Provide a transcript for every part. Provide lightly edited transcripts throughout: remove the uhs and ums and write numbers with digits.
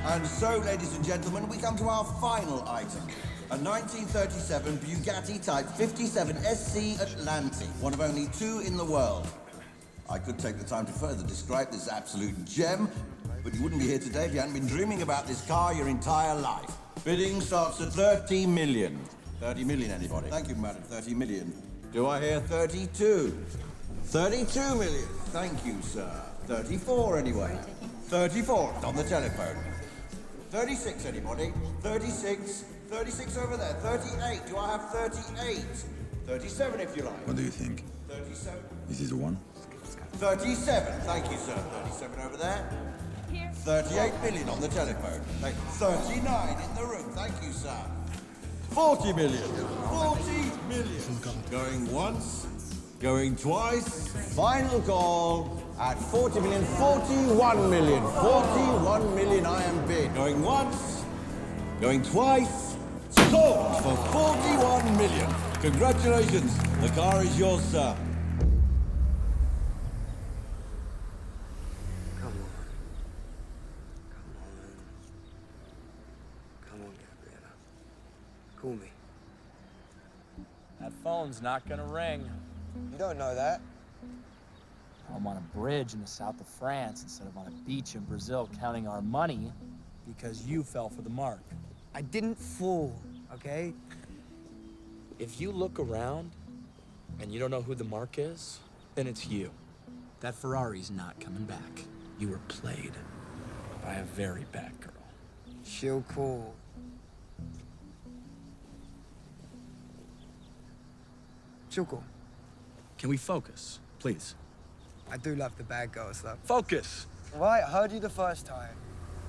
And so, ladies and gentlemen, we come to our final item. A 1937 Bugatti Type 57 SC Atlantic, one of only two in the world. I could take the time to further describe this absolute gem, but you wouldn't be here today if you hadn't been dreaming about this car your entire life. Bidding starts at 30 million. 30 million, anybody? Thank you, madam. 30 million. Do I hear 32? 32 million. Thank you, sir. 34, anyway. 34. It's on the telephone. 36, anybody? 36. 36 over there. 38. Do I have 38? 37, if you like. What do you think? 37. Is this the one? 37. Thank you, sir. 37 over there. 38 million on the telephone. 39 in the room. Thank you, sir. 40 million. 40 million. Going once. Going twice. Final call at 40 million. 41 million. 41 million I am bid. Going once. Going twice. Sold for 41 million. Congratulations. The car is yours, sir. Call me. That phone's not gonna ring. You don't know that. I'm on a bridge in the south of France instead of on a beach in Brazil counting our money because you fell for the mark. I didn't fall, okay? If you look around and you don't know who the mark is, then it's you. That Ferrari's not coming back. You were played by a very bad girl. She'll call. She'll call. Can we focus, please? I do love the bad girls, though. Focus! Right, I heard you the first time.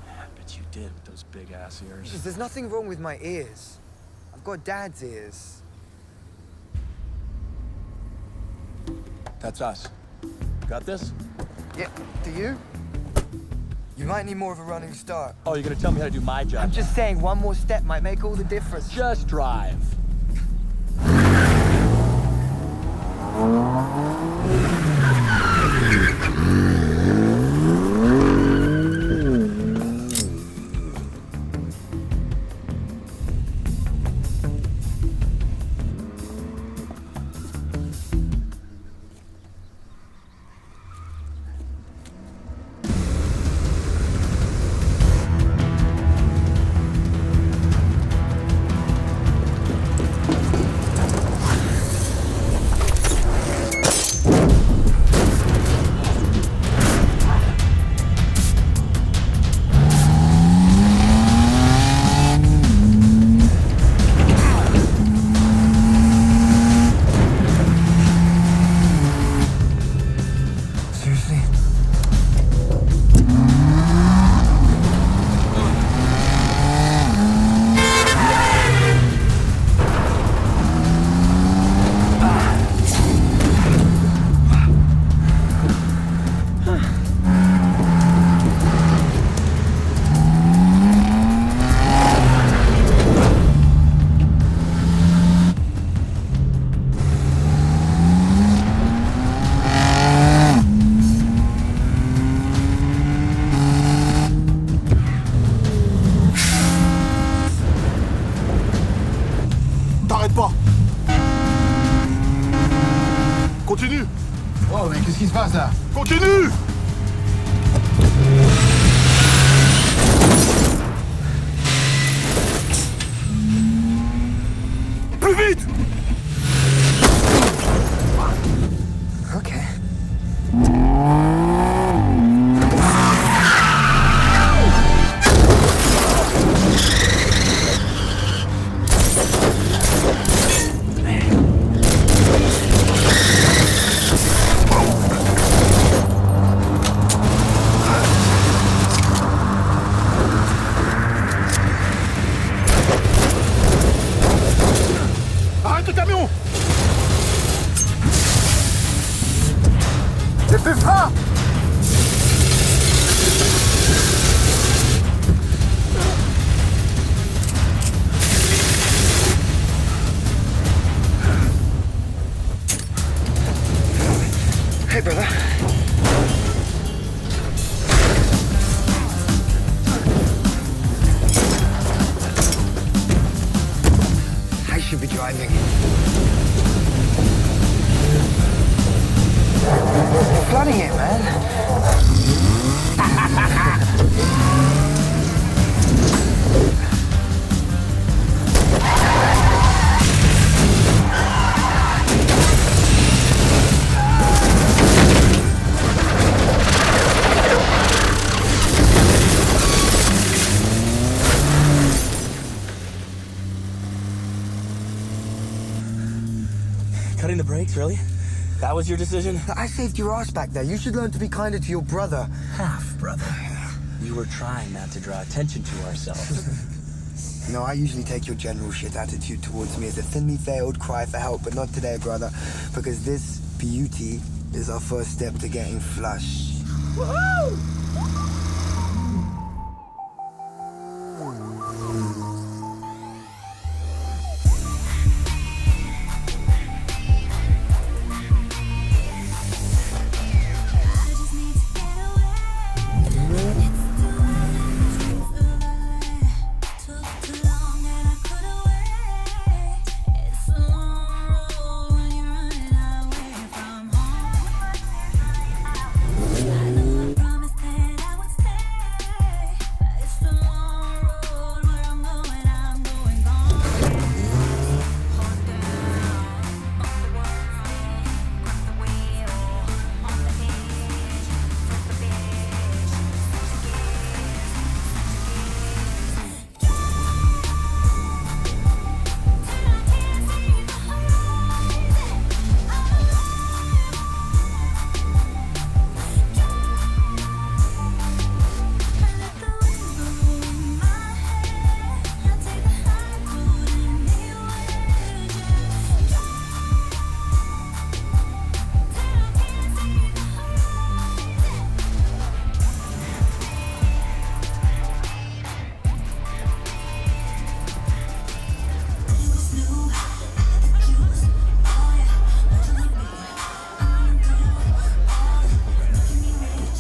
I bet you did with those big ass ears. There's nothing wrong with my ears. I've got Dad's ears. That's us. Got this? Yeah, do you? You might need more of a running start. Oh, you're gonna tell me how to do my job? I'm just saying, one more step might make all the difference. Just drive. Continue! Oh, mais qu'est-ce qui se passe là? Continue! Plus vite! Ok. the brakes, really? That was your decision? I saved your ass back there. You should learn to be kinder to your brother. Half-brother. We were trying not to draw attention to ourselves. You know, I usually take your general shit attitude towards me as a thinly veiled cry for help, but not today, brother. Because this beauty is our first step to getting flush. Woohoo!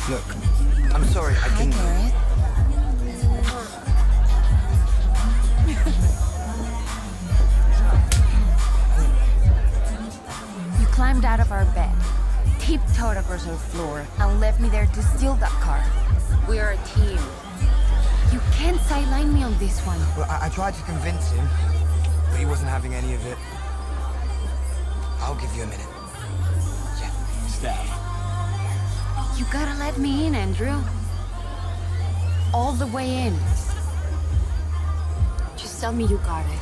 Look, I'm sorry, I didn't... You climbed out of our bed, tiptoed across our floor, and left me there to steal that car. We are a team. You can't sideline me on this one. Well, I tried to convince him, but he wasn't having any of it. I'll give you a minute. Yeah. Staff. You gotta let me in, Andrew. All the way in. Just tell me you got it.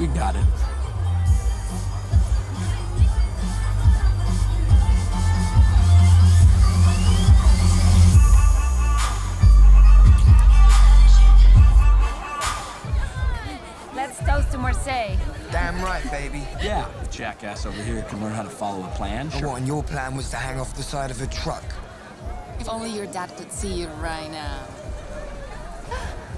You got it. Let's toast to Marseille. Damn right, baby. Yeah, the jackass over here can learn how to follow a plan. And what, and your plan was to hang off the side of a truck? If only your dad could see you right now.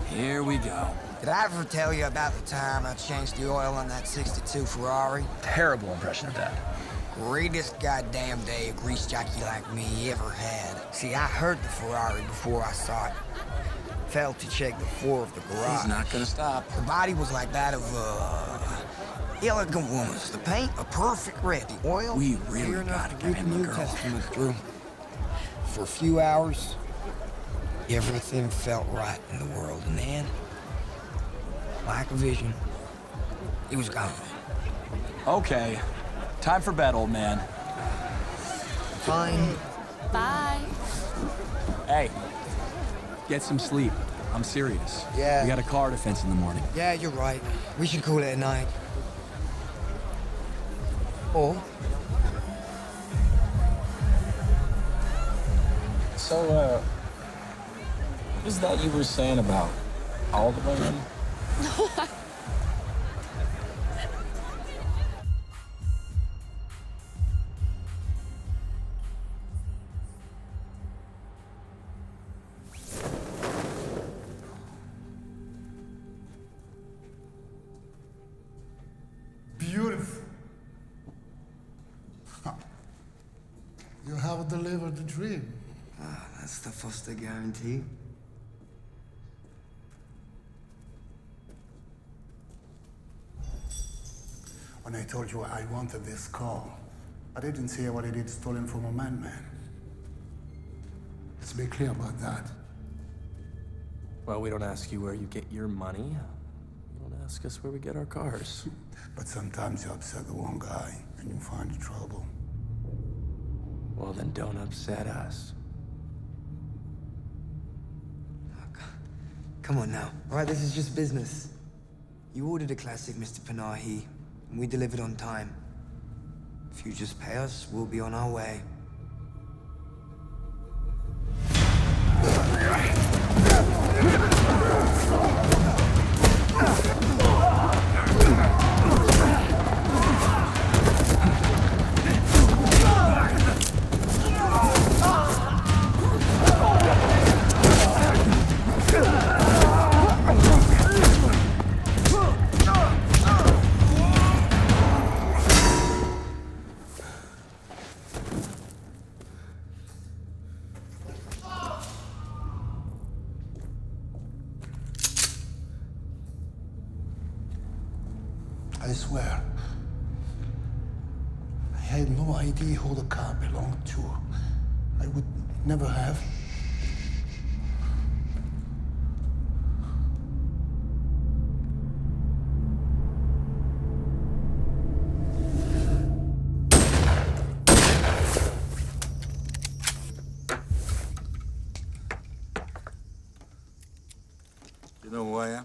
Here we go. Did I ever tell you about the time I changed the oil on that '62 Ferrari? Terrible impression of that. Greatest goddamn day a grease jockey like me ever had. See, I heard the Ferrari before I saw it. Failed to check the floor of the garage. He's not gonna stop. The body was like that of elegant woman's. The paint, a perfect red. The oil, We really clear enough gotta to get read him the a New girl. Testament through. For a few hours, everything felt right in the world. And then, like a vision, it was gone. Okay. Time for bed, old man. Fine. Bye. Hey, get some sleep. I'm serious. Yeah. We got a car defense in the morning. Yeah, you're right. We should call it a night. Or, So, what is that you were saying about all the way in? Beautiful. You have delivered the dream. that's the Foster guarantee. When I told you I wanted this car, I didn't say what I did stolen from a madman. Let's be clear about that. Well, we don't ask you where you get your money. You don't ask us where we get our cars. But sometimes you upset the wrong guy and you find trouble. Well, then don't upset us. Come on now. All right, this is just business. You ordered a classic, Mr. Panahi. And we delivered on time. If you just pay us, we'll be on our way. I swear, I had no idea who the car belonged to. I would never have. You know who I am?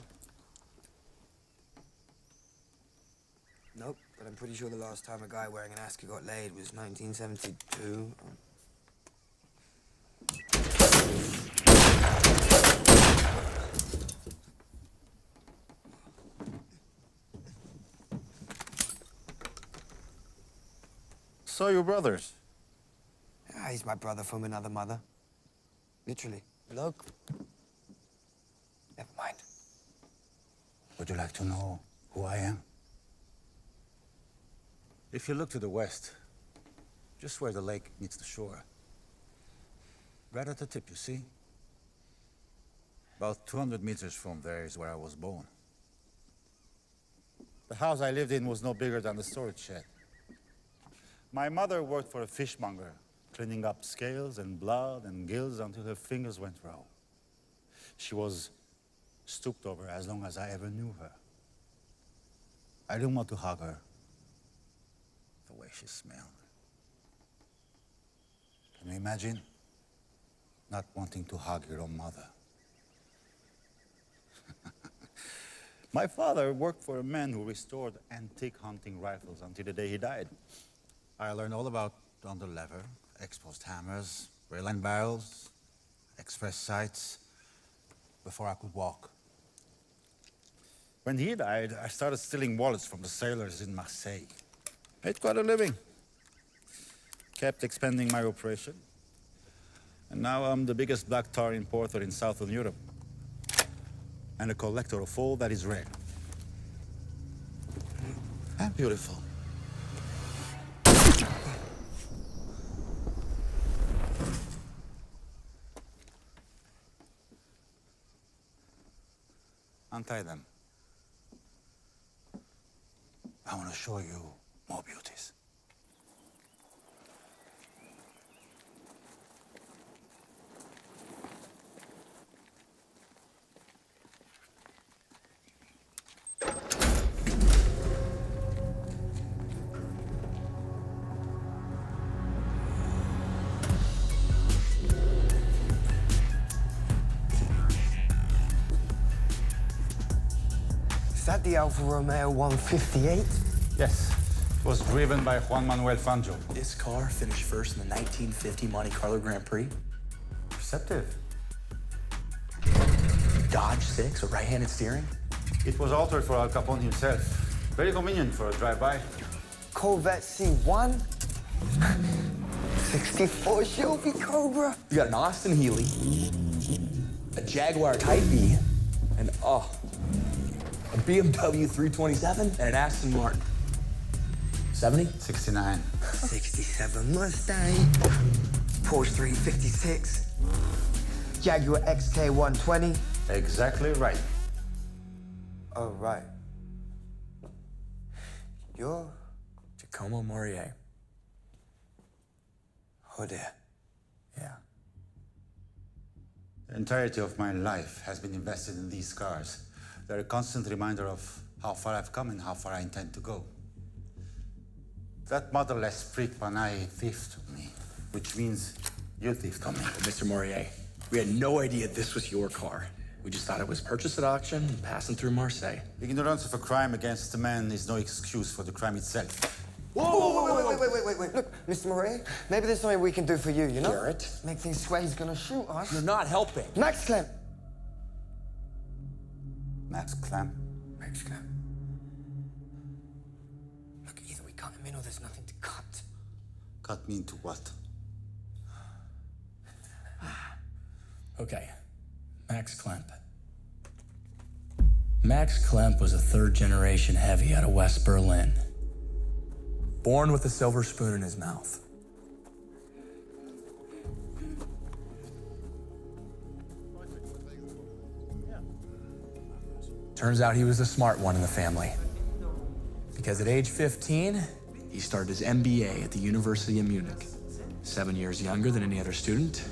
Nope, but I'm pretty sure the last time a guy wearing an ascot got laid was 1972. So your brothers. Ah, he's my brother from another mother. Literally. Look. Never mind. Would you like to know who I am? If you look to the west, just where the lake meets the shore, right at the tip, you see? About 200 meters from there is where I was born. The house I lived in was no bigger than the storage shed. My mother worked for a fishmonger, cleaning up scales and blood and gills until her fingers went raw. She was stooped over as long as I ever knew her. I didn't want to hug her. The way she smelled. Can you imagine? Not wanting to hug your own mother. My father worked for a man who restored antique hunting rifles until the day he died. I learned all about underlever, exposed hammers, rail and barrels, express sights, before I could walk. When he died, I started stealing wallets from the sailors in Marseille. Made quite a living. Kept expanding my operation. And now I'm the biggest black tar importer in Southern Europe. And a collector of all that is rare. And beautiful. Untie them. I want to show you more beauties. Is that the Alfa Romeo 158? Yes, it was driven by Juan Manuel Fangio. This car finished first in the 1950 Monte Carlo Grand Prix. Perceptive. Dodge 6 with right-handed steering. It was altered for Al Capone himself. Very convenient for a drive-by. Corvette C1? 64 Shelby Cobra? You got an Austin Healey, a Jaguar Type B, and a BMW 327 and an Aston Martin. 70? 69. 67 Mustang, Porsche 356, Jaguar XK 120. Exactly right. Oh, right. You're... Giacomo Morier. Oh, dear. Yeah. The entirety of my life has been invested in these cars. They're a constant reminder of how far I've come and how far I intend to go. That motherless freak Panay thieved me, which means you thieved on me. Mr. Morier, we had no idea this was your car. We just thought it was purchased at auction and passing through Marseille. Ignorance of a crime against a man is no excuse for the crime itself. Wait. Look, Mr. Murray, maybe there's something we can do for you, you know? Garrett? Make things square, he's gonna shoot us. You're not helping. Max Clem. Max Clamp. Max Clem. Look, either we cut him in or there's nothing to cut. Cut me into what? Okay, Max Klemp. Max Klemp was a third-generation heavy out of West Berlin. Born with a silver spoon in his mouth. Turns out he was the smart one in the family. Because at age 15, he started his MBA at the University of Munich. 7 years younger than any other student.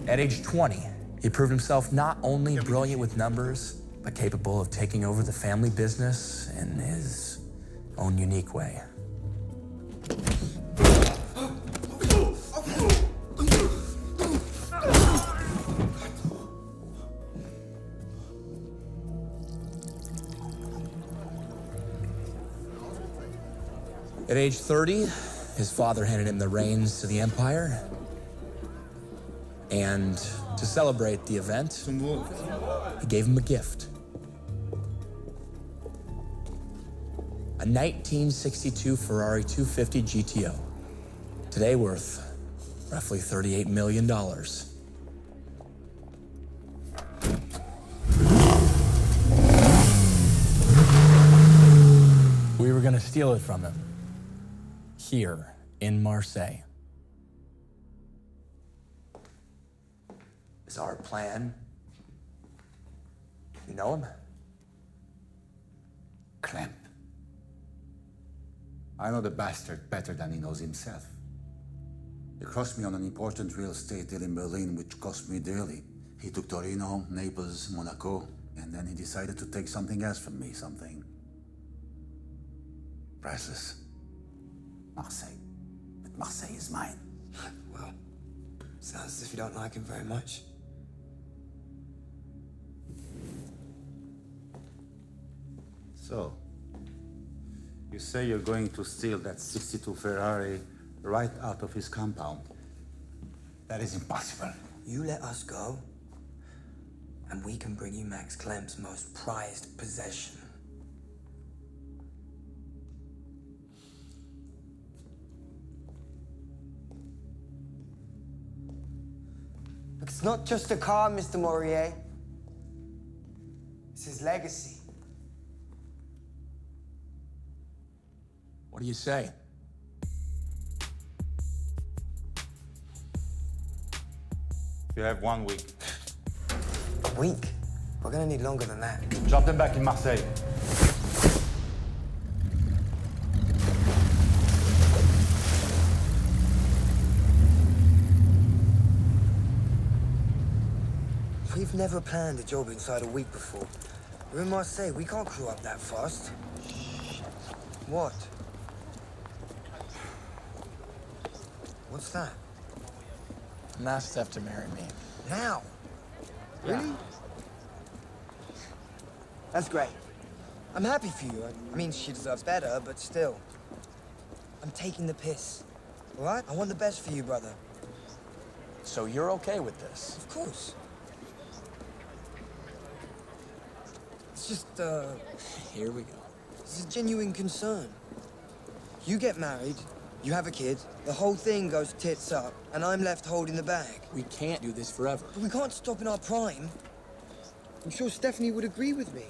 At age 20, he proved himself not only brilliant with numbers, but capable of taking over the family business in his own unique way. At age 30, his father handed him the reins to the empire. And to celebrate the event, he gave him a gift. A 1962 Ferrari 250 GTO. Today worth roughly $38 million. We were gonna steal it from him. Here in Marseille. Is our plan. You know him? Clamp. I know the bastard better than he knows himself. He crossed me on an important real estate deal in Berlin, which cost me dearly. He took Torino, Naples, Monaco, and then he decided to take something else from me, something priceless. Marseille. But Marseille is mine. Well, sounds as if you don't like him very much. So, you say you're going to steal that 62 Ferrari right out of his compound. That is impossible. You let us go, and we can bring you Max Clemp's most prized possession. Look, it's not just a car, Mr. Morier. It's his legacy. What do you say? You have 1 week. A week? We're gonna need longer than that. Drop them back in Marseille. We've never planned a job inside a week before. We're in Marseille. We can't crew up that fast. What? What's that? I'm asked Steph to marry me. Now? Really? That's great. I'm happy for you. I mean, she deserves better, but still. I'm taking the piss. All right? I want the best for you, brother. So you're okay with this? Of course. It's just, Here we go. it's a genuine concern. You get married, you have a kid, the whole thing goes tits up, and I'm left holding the bag. We can't do this forever. But we can't stop in our prime. I'm sure Stephanie would agree with me.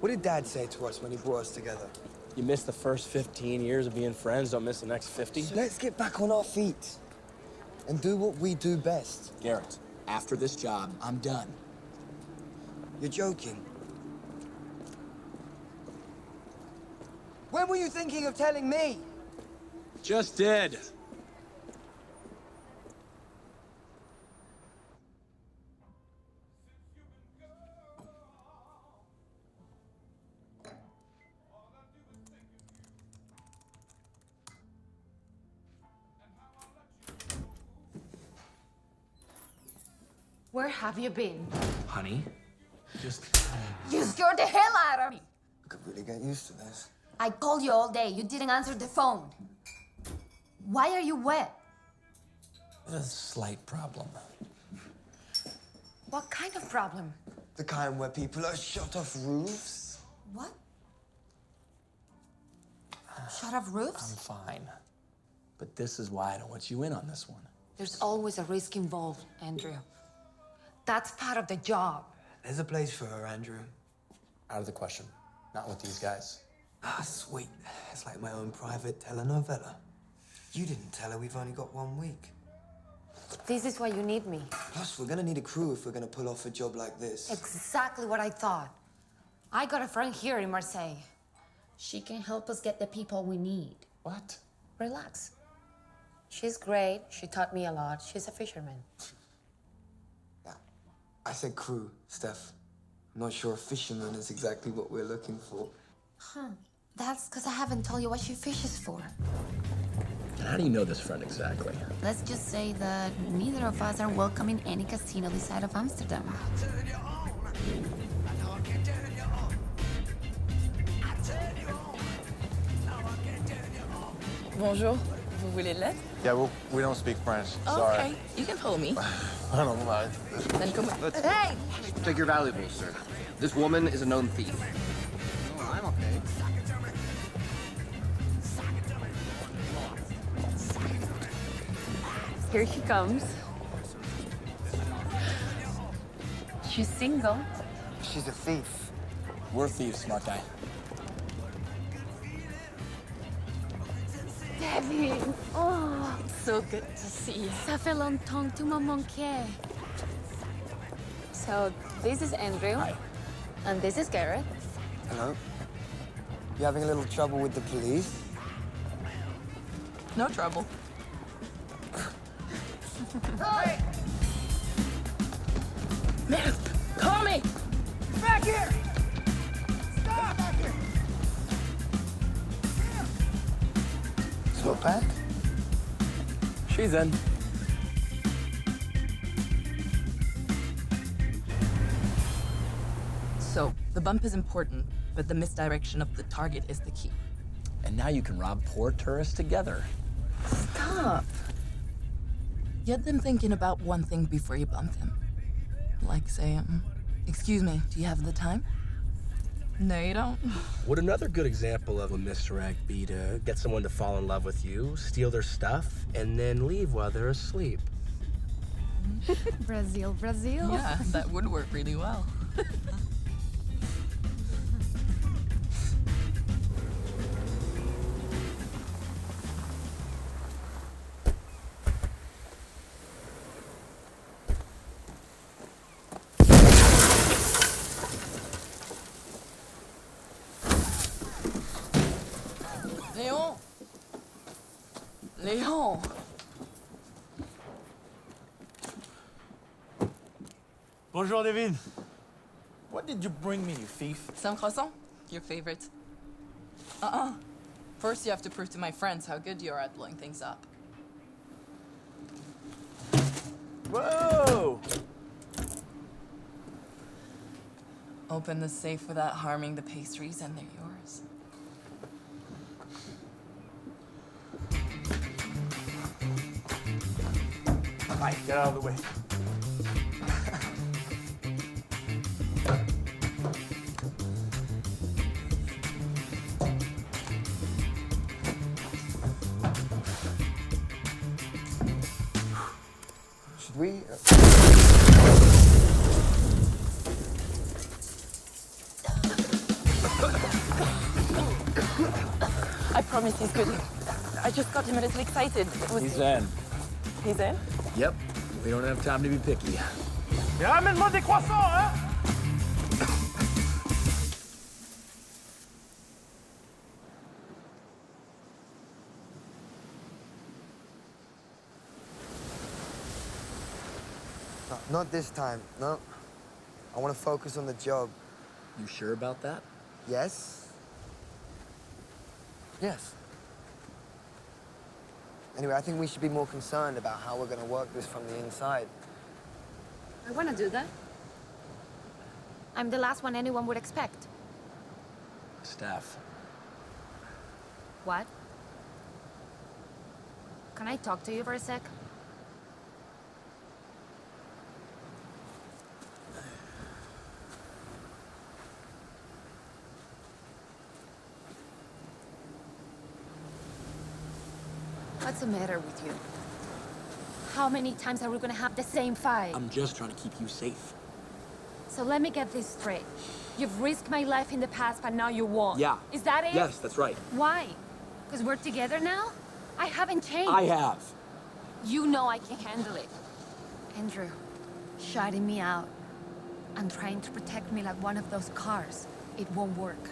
What did Dad say to us when he brought us together? You miss the first 15 years of being friends, don't miss the next 50? So let's get back on our feet and do what we do best. Garrett, after this job, I'm done. You're joking. When were you thinking of telling me? Just did. Where have you been? Honey, just... You scared the hell out of me! I could really get used to this. I called you all day. You didn't answer the phone. Why are you wet? A slight problem. What kind of problem? The kind where people are shut off roofs. What? Shut off I'm roofs? fine. But this is why I don't want you in on this one. There's always a risk involved, Andrew. That's part of the job. There's a place for her, Andrew. Out of the question. Not with these guys. Ah, sweet. It's like my own private telenovela. You didn't tell her we've only got 1 week. This is why you need me. Plus, we're gonna need a crew if we're gonna pull off a job like this. Exactly what I thought. I got a friend here in Marseille. She can help us get the people we need. What? Relax. She's great. She taught me a lot. She's a fisherman. Yeah. I said crew, Steph. I'm not sure fisherman is exactly what we're looking for. Huh. That's because I haven't told you what she fishes for. And how do you know this friend exactly? Let's just say that neither of us are welcome in any casino this side of Amsterdam. Bonjour, vous voulez de l'aide? Yeah, well, we don't speak French. Sorry. Okay, you can follow me. I don't mind. Then come with. Hey! Take your valuables, sir. This woman is a known thief. Oh, I'm okay. Here she comes. She's single. She's a thief. We're thieves, smart guy. Devin! Oh, So good to see you. ça fait longtemps que tu m'as manqué. So, this is Andrew. Hi. And this is Garrett. Hello? You having a little trouble with the police? No trouble. Man, call me! Back here! Stop! Back here! So back? She's in. So, the bump is important, but the misdirection of the target is the key. And now you can rob poor tourists together. Stop. Get them thinking about one thing before you bump them. Like say, excuse me, do you have the time? No, you don't. Would another good example of a misdirect be to get someone to fall in love with you, steal their stuff, and then leave while they're asleep? Brazil, Brazil. Yeah, that would work really well. Léon! Léon! Bonjour, David. What did you bring me, you thief? Some croissant? Your favorite. First, you have to prove to my friends how good you are at blowing things up. Whoa! Open the safe without harming the pastries, and they're yours. Mike, get out of the way. Should we? I promise he's good. I just got him a little excited. He's in. He's in? Yep. We don't have time to be picky. Mais ramène-moi des croissants, hein? No, not this time. No. I want to focus on the job. You sure about that? Yes? Yes. Anyway, I think we should be more concerned about how we're going to work this from the inside. I want to do that. I'm the last one anyone would expect. Steph. What? Can I talk to you for a sec? What's the matter with you? How many times are we gonna have the same fight? I'm just trying to keep you safe. So let me get this straight. You've risked my life in the past, but now you won't. Yeah. Is that it? Yes, that's right. Why? Because we're together now? I haven't changed. I have. You know I can handle it. Andrew, shutting me out and trying to protect me like one of those cars. It won't work.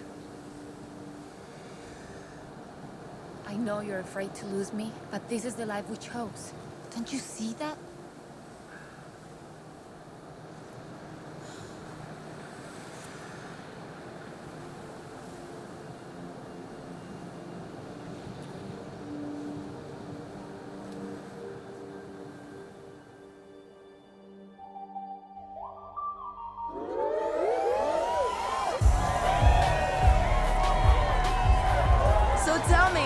I know you're afraid to lose me, but this is the life we chose. Don't you see that? So tell me,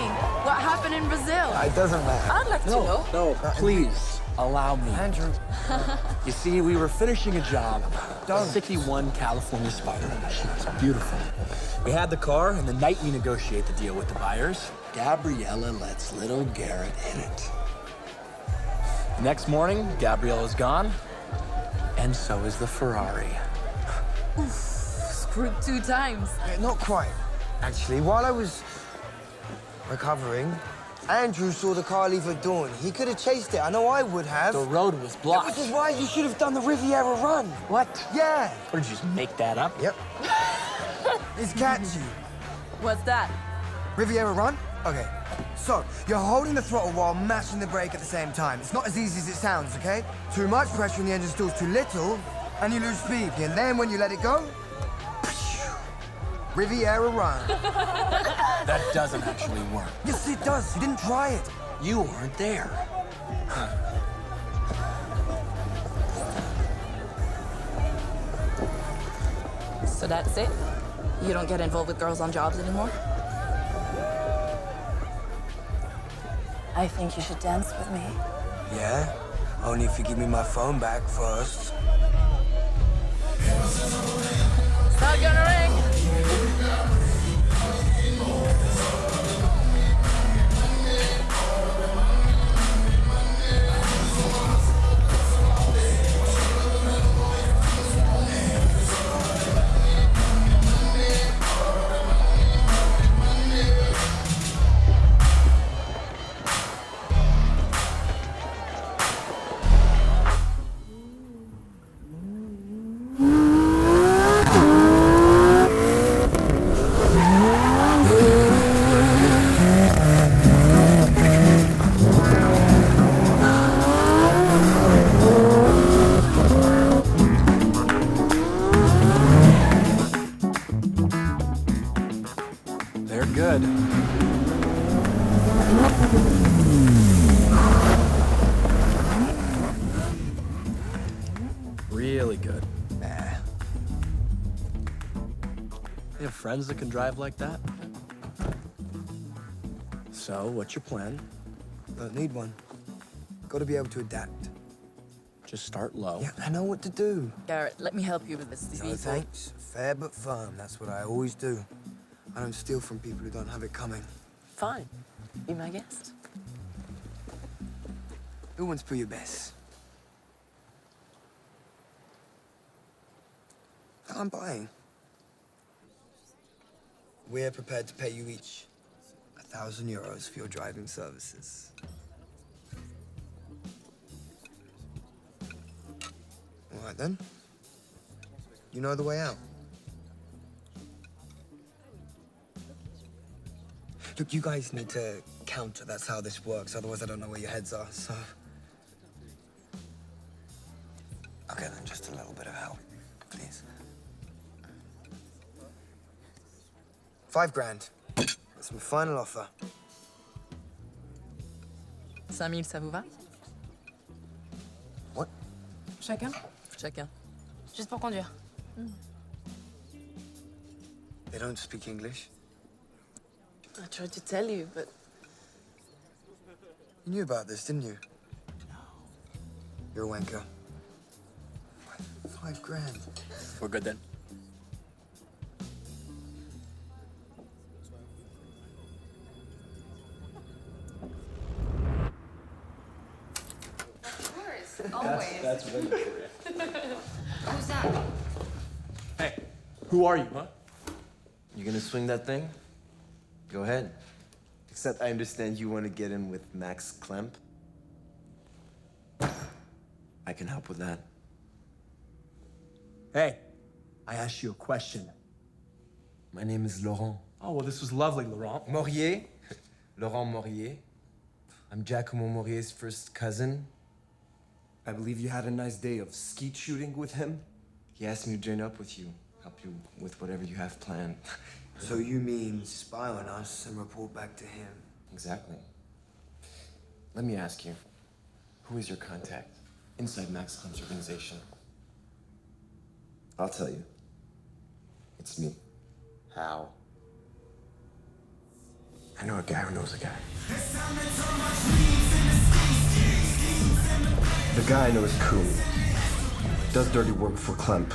what happened in Brazil? It doesn't matter. I'd like to know. No, please, allow me. Andrew. You see, we were finishing a job. Don't. 61 California Spider Edition. It's beautiful. We had the car, and the night we negotiate the deal with the buyers, Gabriella lets little Garrett in it. The next morning, Gabriella's gone, and so is the Ferrari. Oof, screwed 2 times. Not quite. Actually, while I was recovering, Andrew saw the car leave at dawn. He could have chased it. I know I would have. The road was blocked. Which is why you should have done the Riviera run. What? Yeah. What, did you just make that up? Yep. It's catchy. What's that? Riviera run? Okay. So, you're holding the throttle while mashing the brake at the same time. It's not as easy as it sounds, okay? Too much pressure and the engine stalls too little, and you lose speed. And then when you let it go, Riviera run. That doesn't actually work. Yes, it does. You didn't try it. You weren't there. So that's it? You don't get involved with girls on jobs anymore? I think you should dance with me. Yeah? Only if you give me my phone back first. It's not gonna ring. They're good. Really good. Nah. You have friends that can drive like that? So, what's your plan? Don't need one. Gotta be able to adapt. Just start low. Yeah, I know what to do. Garrett, let me help you with this. It's No easy. thanks. Fair but firm. That's what I always do. I don't steal from people who don't have it coming. Fine. Be my guest. Who wants to put your best? I'm buying. We're prepared to pay you each 1,000 euros for your driving services. All right, then. You know the way out. Look, you guys need to counter. That's how this works. Otherwise, I don't know where your heads are, so... Okay, then, just a little bit of help, please. 5 grand. That's my final offer. 5 000, ça vous va? What? Chacun? chacun. Juste pour conduire. They don't speak English? I tried to tell you, but... You knew about this, didn't you? No. You're a wanker. $5,000. We're good then. Of course, always. That's really for you. Who's that? Hey, who are you, huh? You gonna swing that thing? Go ahead. Except I understand you want to get in with Max Klemp. I can help with that. Hey, I asked you a question. My name is Laurent. Oh, well, this was lovely, Laurent. Morier? Laurent Morier. I'm Giacomo Morier's first cousin. I believe you had a nice day of skeet shooting with him. He asked me to join up with you, help you with whatever you have planned. So you mean spy on us and report back to him? Exactly. Let me ask you, who is your contact inside Max Klemp's organization? I'll tell you. It's me. How? I know a guy who knows a guy. The guy I know is Kuhn. Does dirty work for Klemp.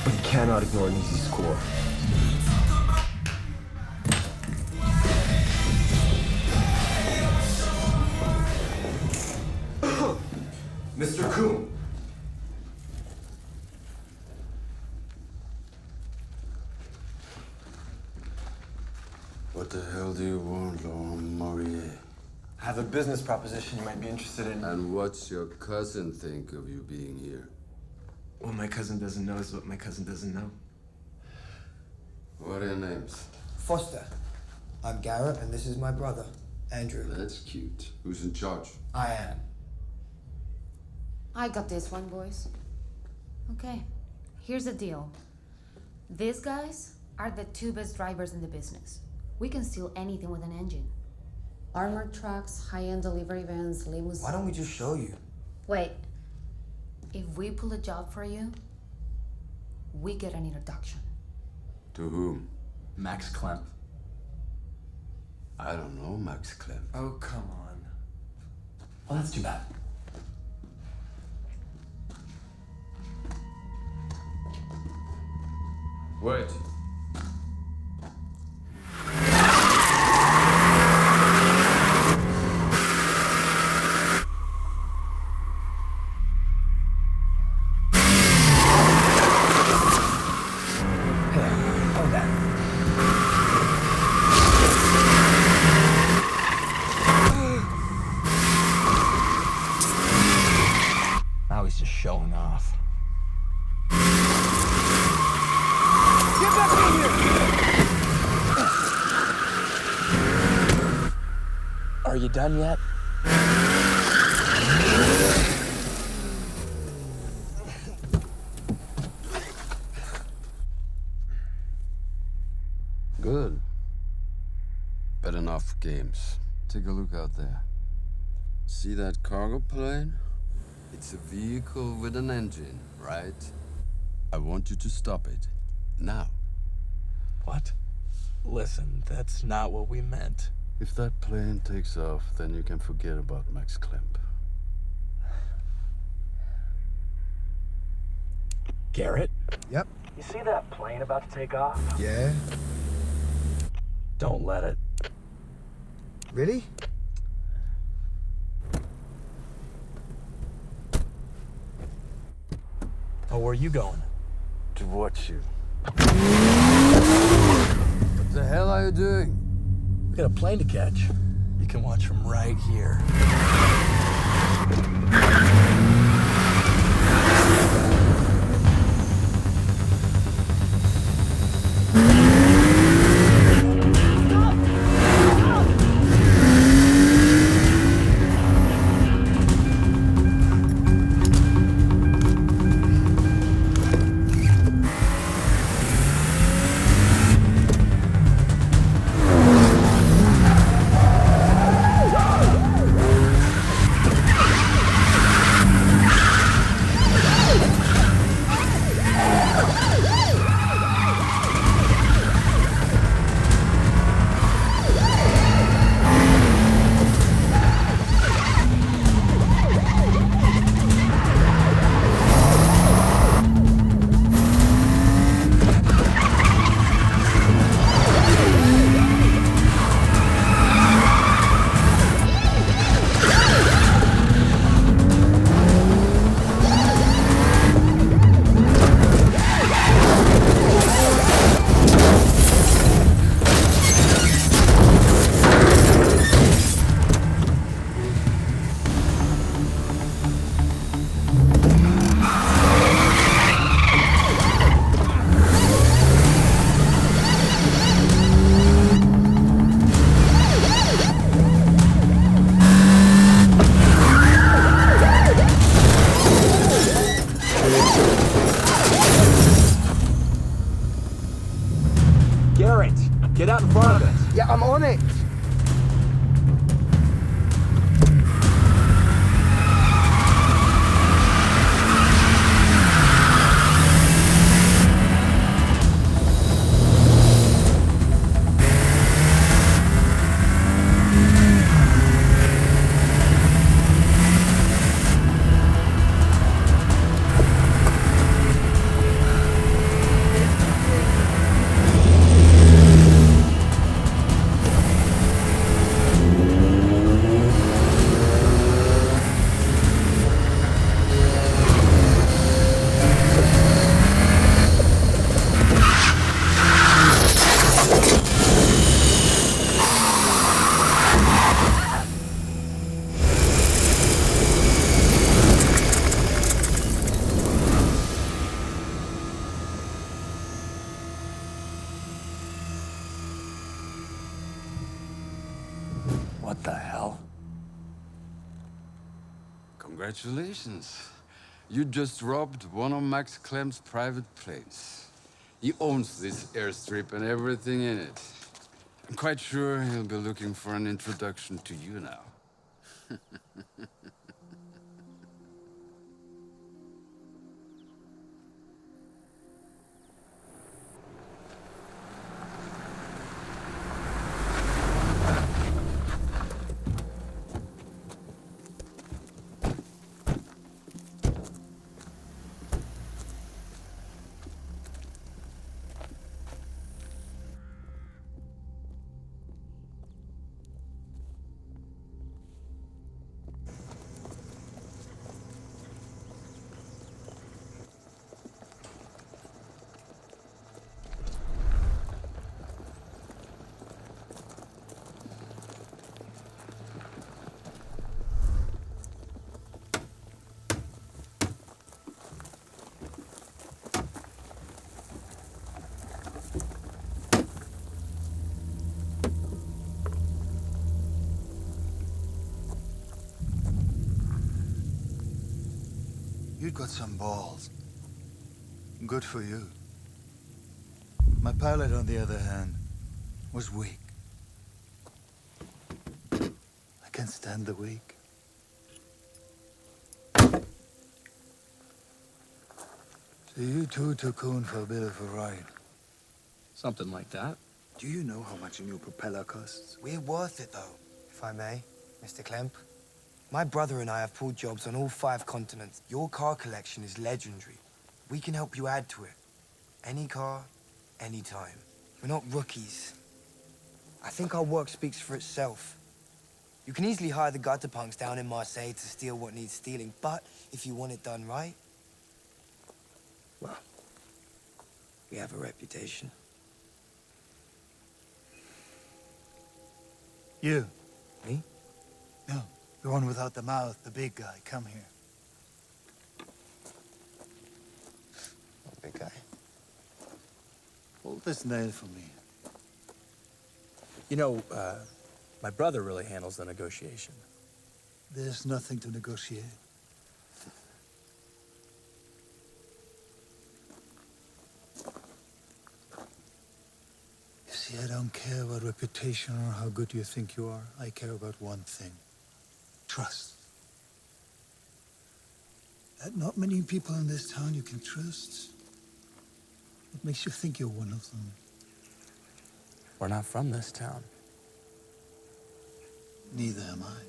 But he cannot ignore an easy score. Mr. Kuhn. What the hell do you want, Laurent Morier? I have a business proposition you might be interested in. And what's your cousin think of you being here? What my cousin doesn't know is what my cousin doesn't know. What are your names? Foster. I'm Garrett, and this is my brother, Andrew. That's cute. Who's in charge? I am. I got this one, boys. Okay, here's the deal. These guys are the two best drivers in the business. We can steal anything with an engine. Armored trucks, high-end delivery vans, limousines. Why don't we just show you? Wait. If we pull a job for you, we get an introduction. To whom? Max Klemp. I don't know Max Klemp. Oh, come on. Well, that's too bad. Wait. Now he's just showing off. Get back in here! Are you done yet? Good. But enough games. Take a look out there. See that cargo plane? It's a vehicle with an engine, right? I want you to stop it. Now. What? Listen, that's not what we meant. If that plane takes off, then you can forget about Max Klemp. Garrett? Yep. You see that plane about to take off? Yeah? Don't let it. Really? Oh, where are you going? To watch you. What the hell are you doing? We got a plane to catch. You can watch from right here. Get out in front of it. Yeah, I'm on it. What the hell? Congratulations. You just robbed one of Max Clem's private planes. He owns this airstrip and everything in it. I'm quite sure he'll be looking for an introduction to you now. You'd got some balls. Good for you. My pilot, on the other hand, was weak. I can't stand the weak. So you two took Coon for a bit of a ride. Something like that. Do you know how much a new propeller costs? We're worth it, though, if I may, Mr. Klemp. My brother and I have pulled jobs on all 5 continents. Your car collection is legendary. We can help you add to it. Any car, anytime. We're not rookies. I think our work speaks for itself. You can easily hire the gutter punks down in Marseille to steal what needs stealing, but if you want it done right, well, we have a reputation. You? Me? No, the one without the mouth, the big guy. Come here. Big guy. Hold this nail for me. You know, my brother really handles the negotiation. There's nothing to negotiate. You see, I don't care about reputation or how good you think you are. I care about one thing. Trust. That not many people in this town you can trust. What makes you think you're one of them? We're not from this town. Neither am I.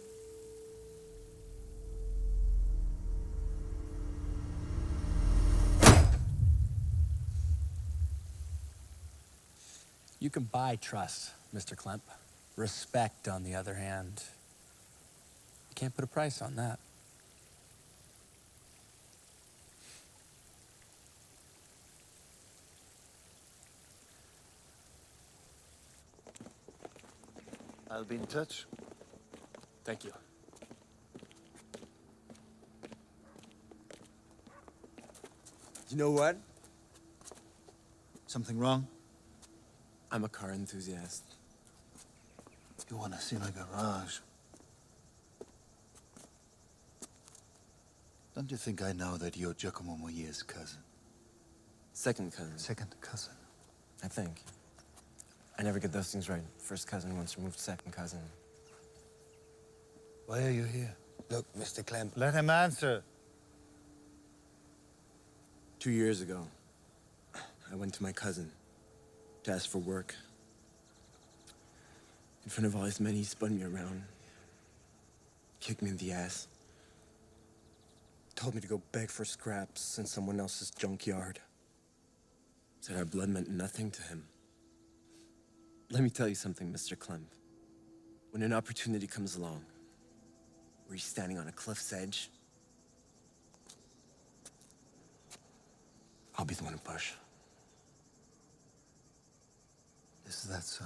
You can buy trust, Mr. Klemp. Respect, on the other hand, you can't put a price on that. I'll be in touch. Thank you. You know what? Something wrong? I'm a car enthusiast. You want to see my garage? Don't you think I know that you're Giacomo Moyer's cousin? Second cousin. Second cousin. I think. I never get those things right. First cousin once removed second cousin. Why are you here? Look, Mr. Clem. Let him answer. 2 years ago, I went to my cousin to ask for work. In front of all his men, he spun me around, kicked me in the ass, told me to go beg for scraps in someone else's junkyard. Said our blood meant nothing to him. Let me tell you something, Mr. Clem. When an opportunity comes along, where you're standing on a cliff's edge, I'll be the one to push. Is that so?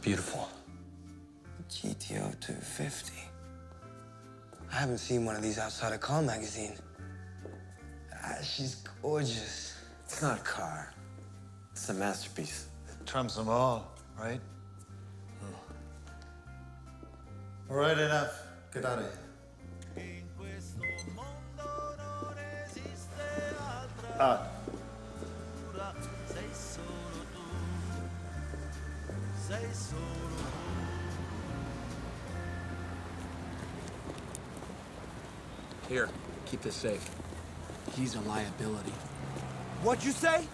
Beautiful. GTO 250. I haven't seen one of these outside a car magazine. She's gorgeous. It's not a car. It's a masterpiece. Trumps them all, right? All right, enough. Get out of here. Out. Here, keep this safe. He's a liability. What'd you say?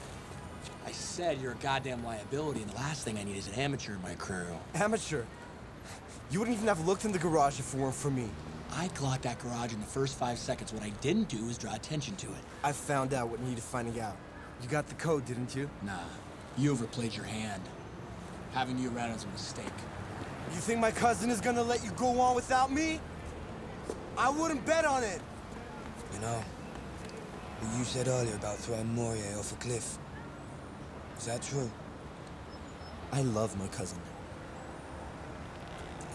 I said you're a goddamn liability, and the last thing I need is an amateur in my crew. Amateur. You wouldn't even have looked in the garage if it weren't for me. I clocked that garage in the first 5 seconds. What I didn't do was draw attention to it. I found out what needed finding out. You got the code, didn't you? Nah, you overplayed your hand. Having you around is a mistake. You think my cousin is gonna let you go on without me? I wouldn't bet on it. You know, what you said earlier about throwing Moria off a cliff, is that true? I love my cousin.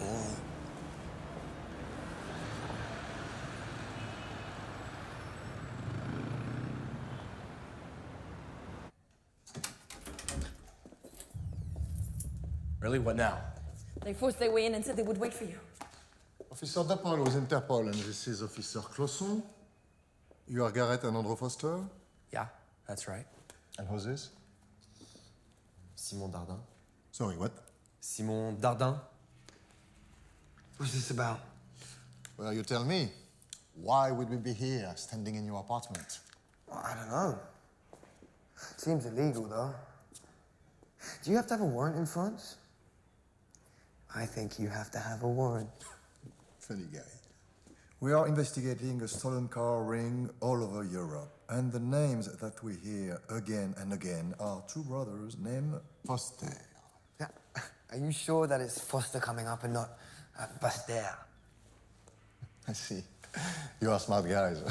Or Really? What now? They forced their way in and said they would wait for you. Officer Dapol was Interpol, and this is Officer Clauson. You are Garrett and Andrew Foster? Yeah, that's right. And who's this? Simon Dardin. Sorry, what? Simon Dardin. What's this about? Well, you tell me. Why would we be here, standing in your apartment? Well, I don't know. Seems illegal, though. Do you have to have a warrant in France? I think you have to have a warrant. Funny guy. We are investigating a stolen car ring all over Europe. And the names that we hear again and again are two brothers named Foster. Yeah. Are you sure that it's Foster coming up and not Baster? I see. You are smart guys.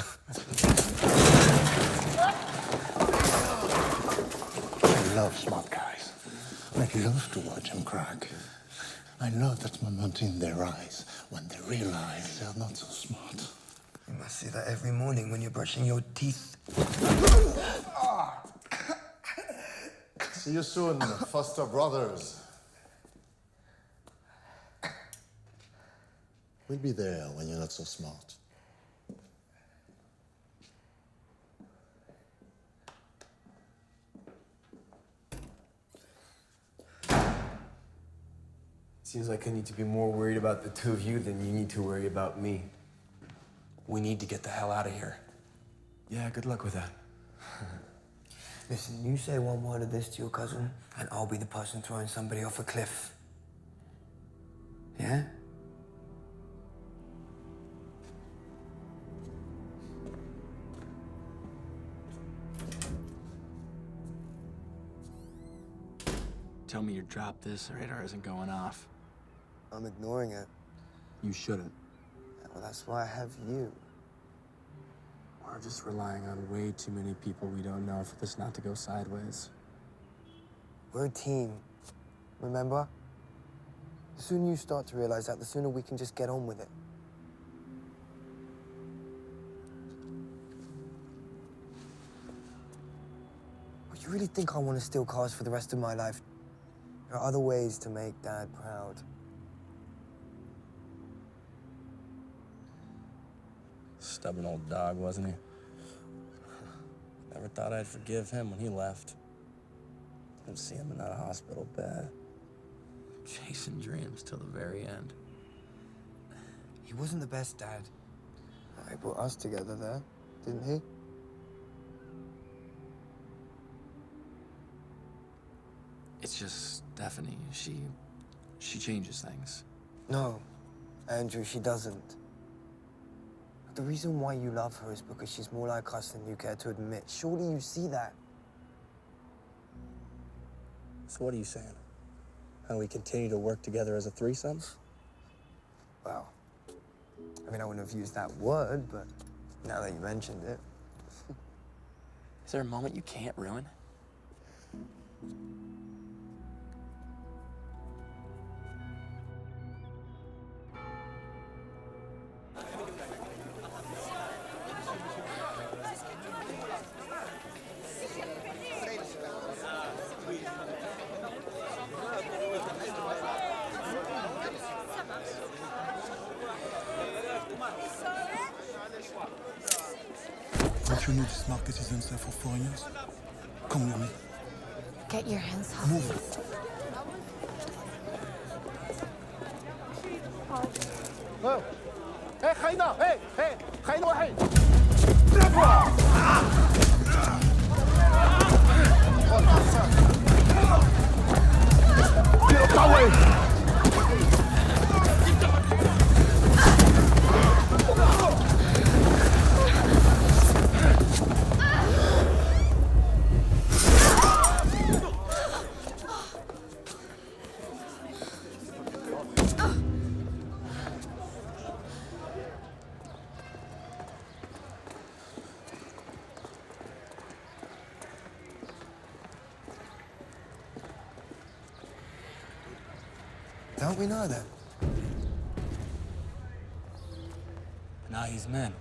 I love smart guys. I love to watch them crack. I love that moment in their eyes when they realize they're not so smart. you must see that every morning when you're brushing your teeth. See you soon, Foster brothers. We'll be there when you're not so smart. Seems like I need to be more worried about the two of you than you need to worry about me. We need to get the hell out of here. Yeah, good luck with that. Listen, you say one word of this to your cousin, and I'll be the person throwing somebody off a cliff. Yeah? Tell me you dropped this, the radar isn't going off. I'm ignoring it. You shouldn't. Well, that's why I have you. We're just relying on way too many people we don't know for this not to go sideways. We're a team, remember? The sooner you start to realize that, the sooner we can just get on with it. But you really think I want to steal cars for the rest of my life? There are other ways to make Dad proud. Stubborn old dog, wasn't he? Never thought I'd forgive him when he left. Didn't see him in that hospital bed. Chasing dreams till the very end. He wasn't the best dad. He brought us together there, didn't he? It's just Stephanie. She changes things. No, Andrew, she doesn't. The reason why you love her is because she's more like us than you care to admit. Surely you see that. So what are you saying? How we continue to work together as a threesome? Well, I mean, I wouldn't have used that word, but now that you mentioned it. Is there a moment you can't ruin? Don't you know this market is unsafe for foreigners? Come with me. Get your hands off. Move. Hey, خاينة! Hey, hey, خاينة واحد! Don't we know that? Now he's men.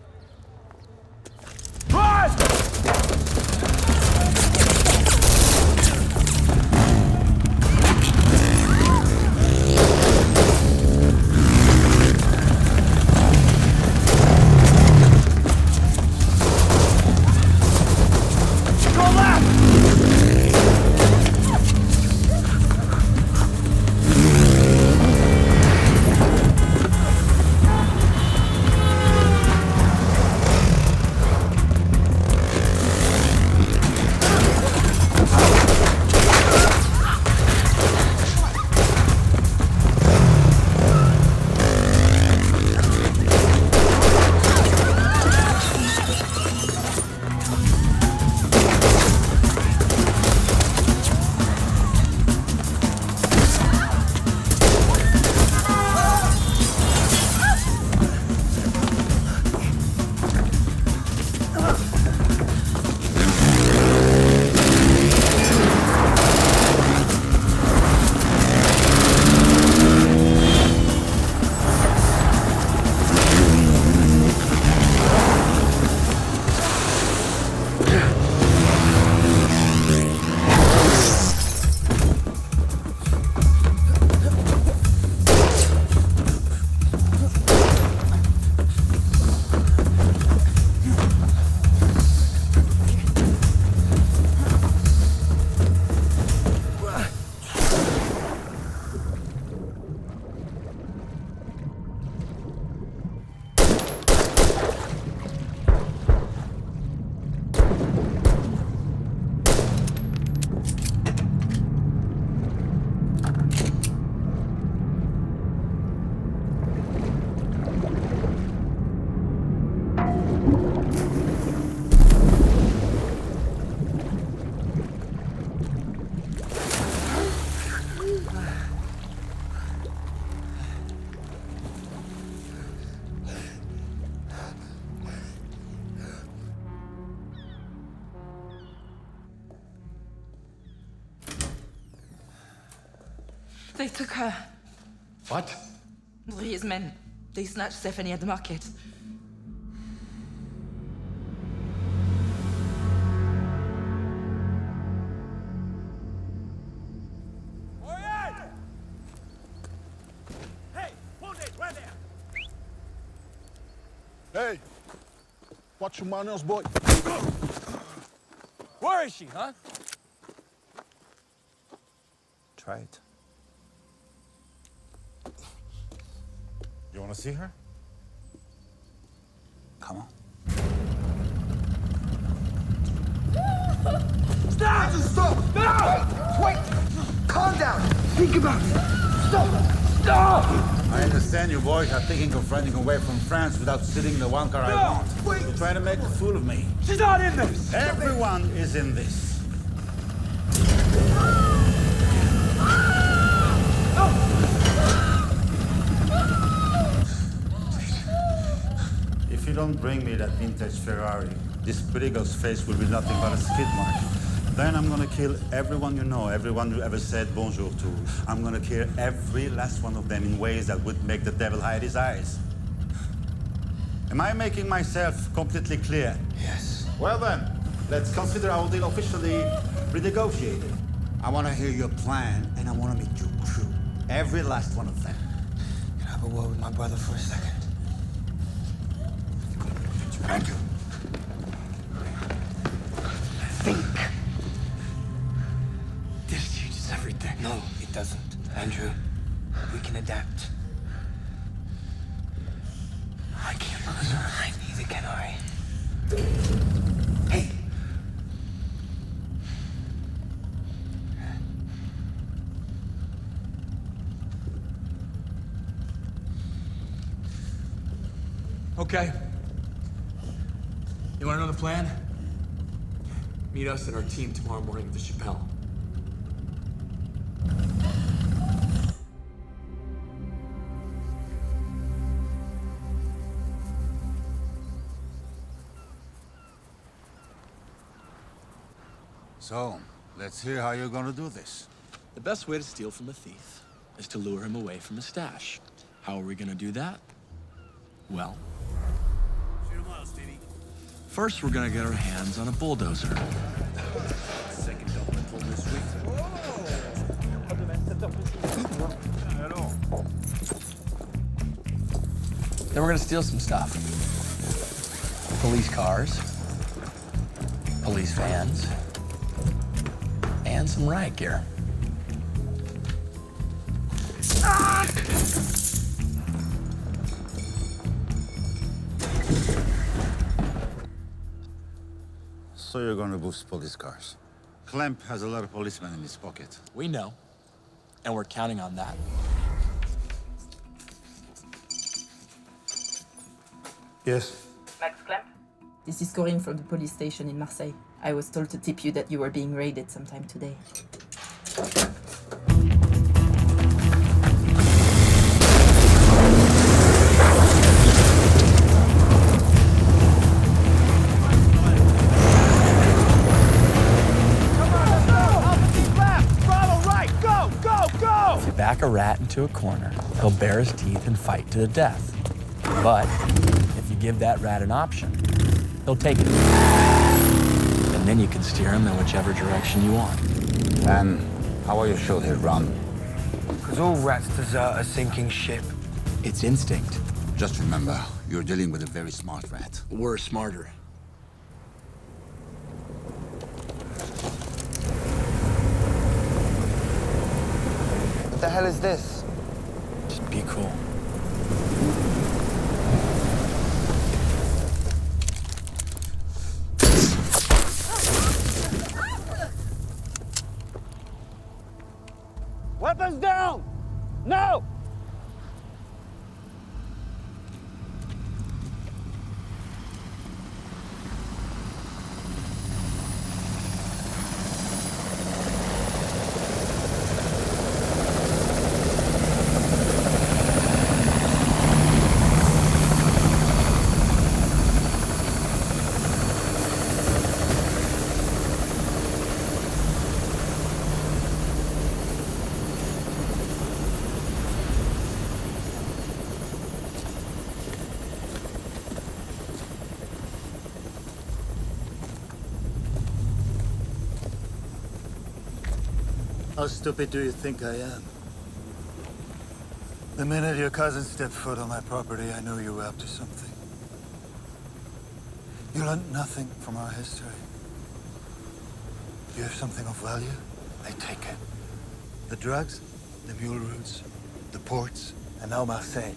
They took her. What? These men. They snatched Stephanie at the market. Hey, hold it right there. Hey, watch your manners, boy. Where is she, huh? Try it. You want to see her? Come on. Stop! Stop! No! Wait! Calm down! Think about it! Stop! Stop! I understand you boys are thinking of running away from France without stealing the one car I want. Wait. You're trying to make a fool of me. She's not in this! Everyone is in this. If you don't bring me that vintage Ferrari, this pretty girl's face will be nothing but a skid mark. Then I'm gonna kill everyone you know, everyone you ever said bonjour to. I'm gonna kill every last one of them in ways that would make the devil hide his eyes. Am I making myself completely clear? Yes. Well then, let's consider our deal officially renegotiated. I wanna hear your plan, and I wanna meet your crew. Every last one of them. Can I have a word with my brother for a second? Thank you. Think. This changes everything. No, it doesn't. Andrew, we can adapt. I can't lose her. Neither can I. Hey. Okay. You wanna know the plan? Meet us and our team tomorrow morning at the Chappelle. So, let's hear how you're gonna do this. The best way to steal from a thief is to lure him away from his stash. How are we gonna do that? Well, first we're gonna get our hands on a bulldozer. Second double this week. Then we're gonna steal some stuff. Police cars, police vans, and some riot gear. So you're gonna boost police cars. Clemp has a lot of policemen in his pocket. We know, and we're counting on that. Yes. Max Clemp? This is Corinne from the police station in Marseille. I was told to tip you that you were being raided sometime today. If you back a rat into a corner, he'll bare his teeth and fight to the death. But if you give that rat an option, he'll take it. And then you can steer him in whichever direction you want. And how are you sure he'll run? Because all rats desert a sinking ship. It's instinct. Just remember, you're dealing with a very smart rat. We're smarter. What the hell is this? Just be cool. Weapons down! No! How stupid do you think I am? The minute your cousin stepped foot on my property, I knew you were up to something. You learned nothing from our history. You have something of value, I take it. The drugs, the mule routes, the ports, and now Marseille.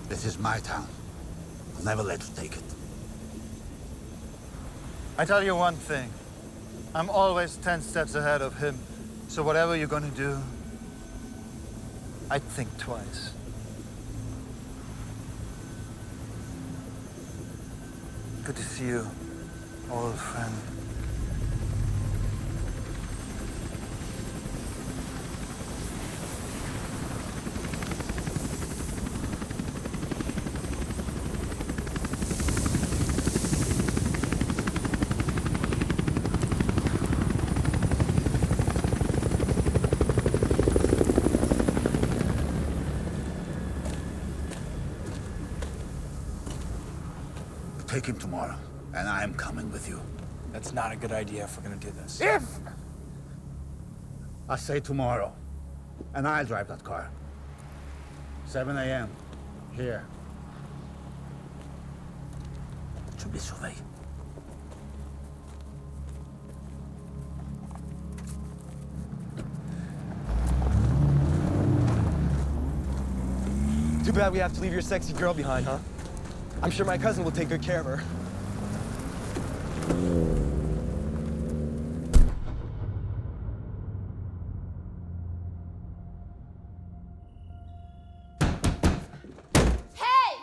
This is my town. I'll never let you take it. I tell you one thing. I'm always 10 steps ahead of him. So whatever you're gonna do, I'd think twice. Good to see you, old friend. Take him tomorrow, and I'm coming with you. That's not a good idea if we're gonna do this. If! I say tomorrow, and I'll drive that car. 7 a.m. Here. Tu me surveilles. Too bad we have to leave your sexy girl behind, huh? I'm sure my cousin will take good care of her. Hey!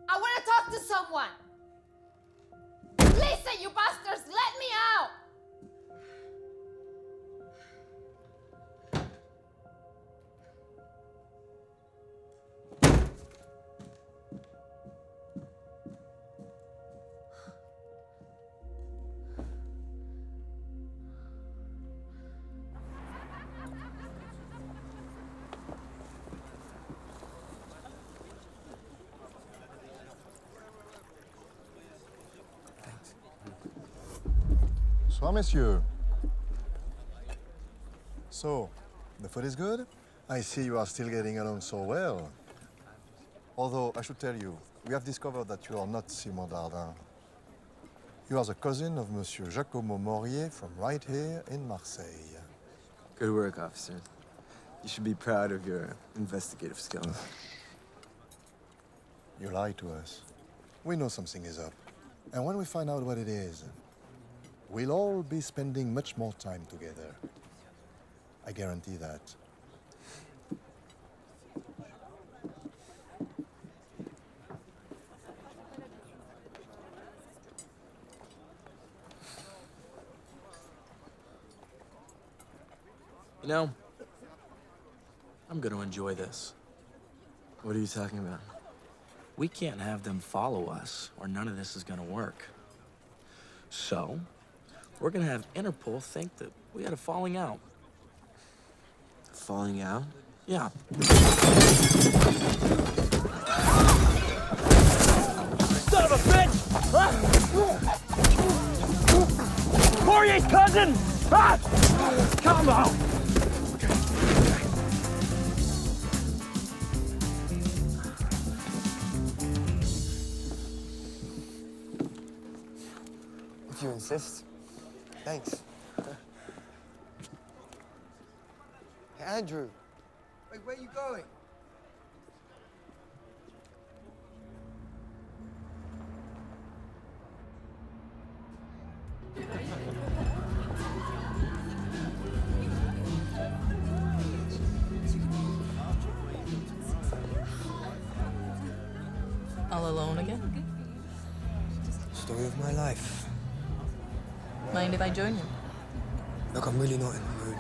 I want to talk to someone! Listen, you bastards! Let me out! Bonsoir, messieurs. So, the food is good? I see you are still getting along so well. Although, I should tell you, we have discovered that you are not Simon Dardin. You are the cousin of Monsieur Giacomo Morier from right here in Marseille. Good work, officer. You should be proud of your investigative skills. You lied to us. We know something is up. And when we find out what it is, we'll all be spending much more time together. I guarantee that. You know, I'm gonna enjoy this. What are you talking about? We can't have them follow us, or none of this is gonna work. So, we're gonna have Interpol think that we had a falling out. Falling out? Yeah. Son of a bitch! Poirier's cousin! Ah! Come on! If you insist. Thanks. Hey, Andrew. Wait, where are you going? All alone again? Story of my life. Mind if I join you? Look, I'm really not in the mood.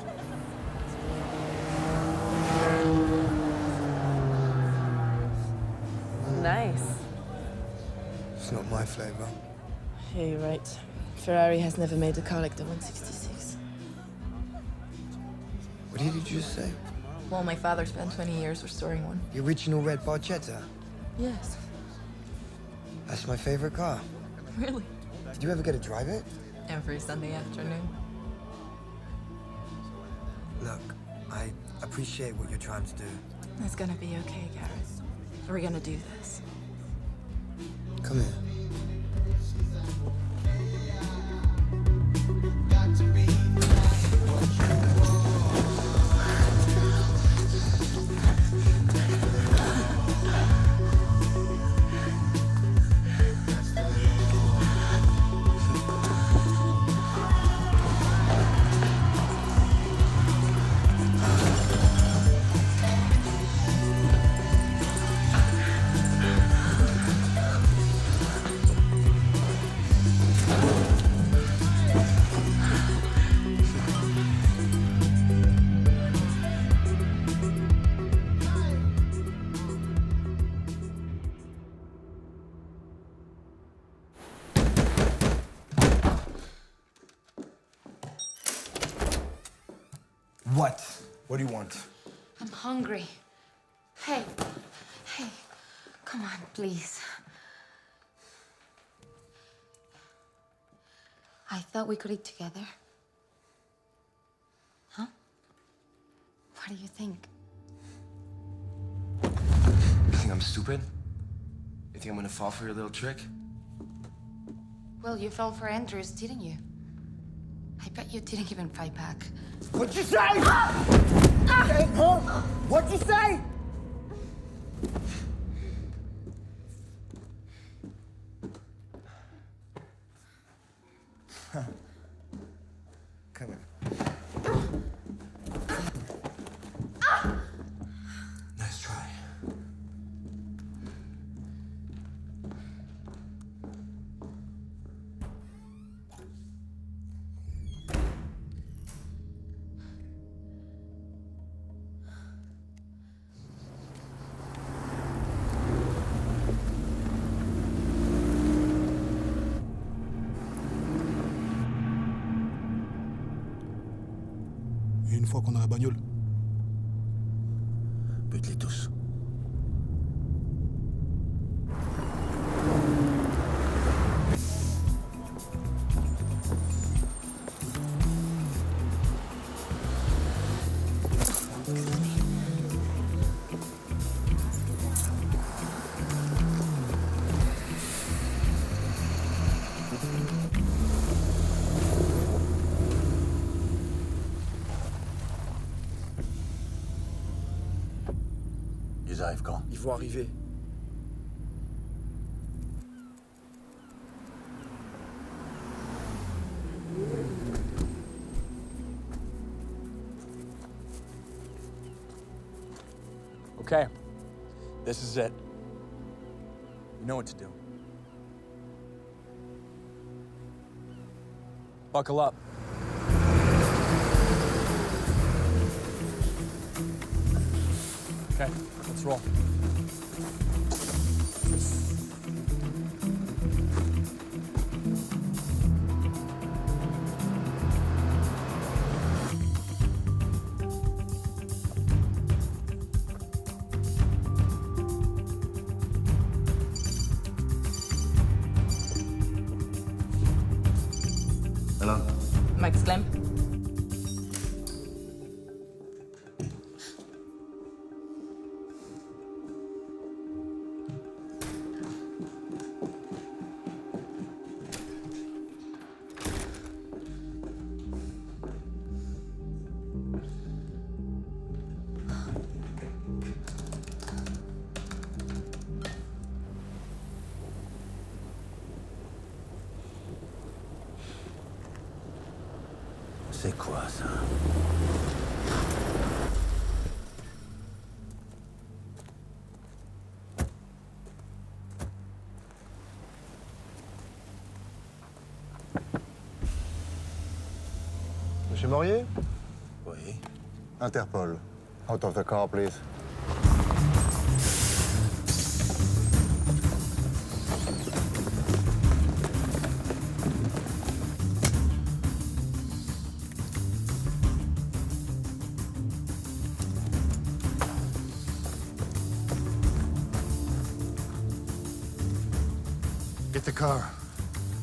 Nice. It's not my flavor. Yeah, you're right. Ferrari has never made a car like the 166. What did you just say? Well, my father spent 20 years restoring one. The original red Barchetta. Yes. That's my favorite car. Really? Did you ever get to drive it? Every Sunday afternoon. Look, I appreciate what you're trying to do. It's gonna be okay, Gareth. We're gonna do this. Come here. What? What do you want? I'm hungry. Hey, come on, please. I thought we could eat together. Huh? What do you think? You think I'm stupid? You think I'm gonna fall for your little trick? Well, you fell for Andrews, didn't you? I bet you didn't even fight back. What'd you say? Hey, huh? What'd you say? Come here. Nice try. Et une fois qu'on a la bagnole, bute-les tous. Ils arrivent quand? Ils vont arriver. Okay, this is it. You know what to do. Buckle up. Okay, let's roll. Hello? Max Clem. C'est quoi ça? Monsieur Morier? Oui. Interpol. Out of the car, please. Get the car.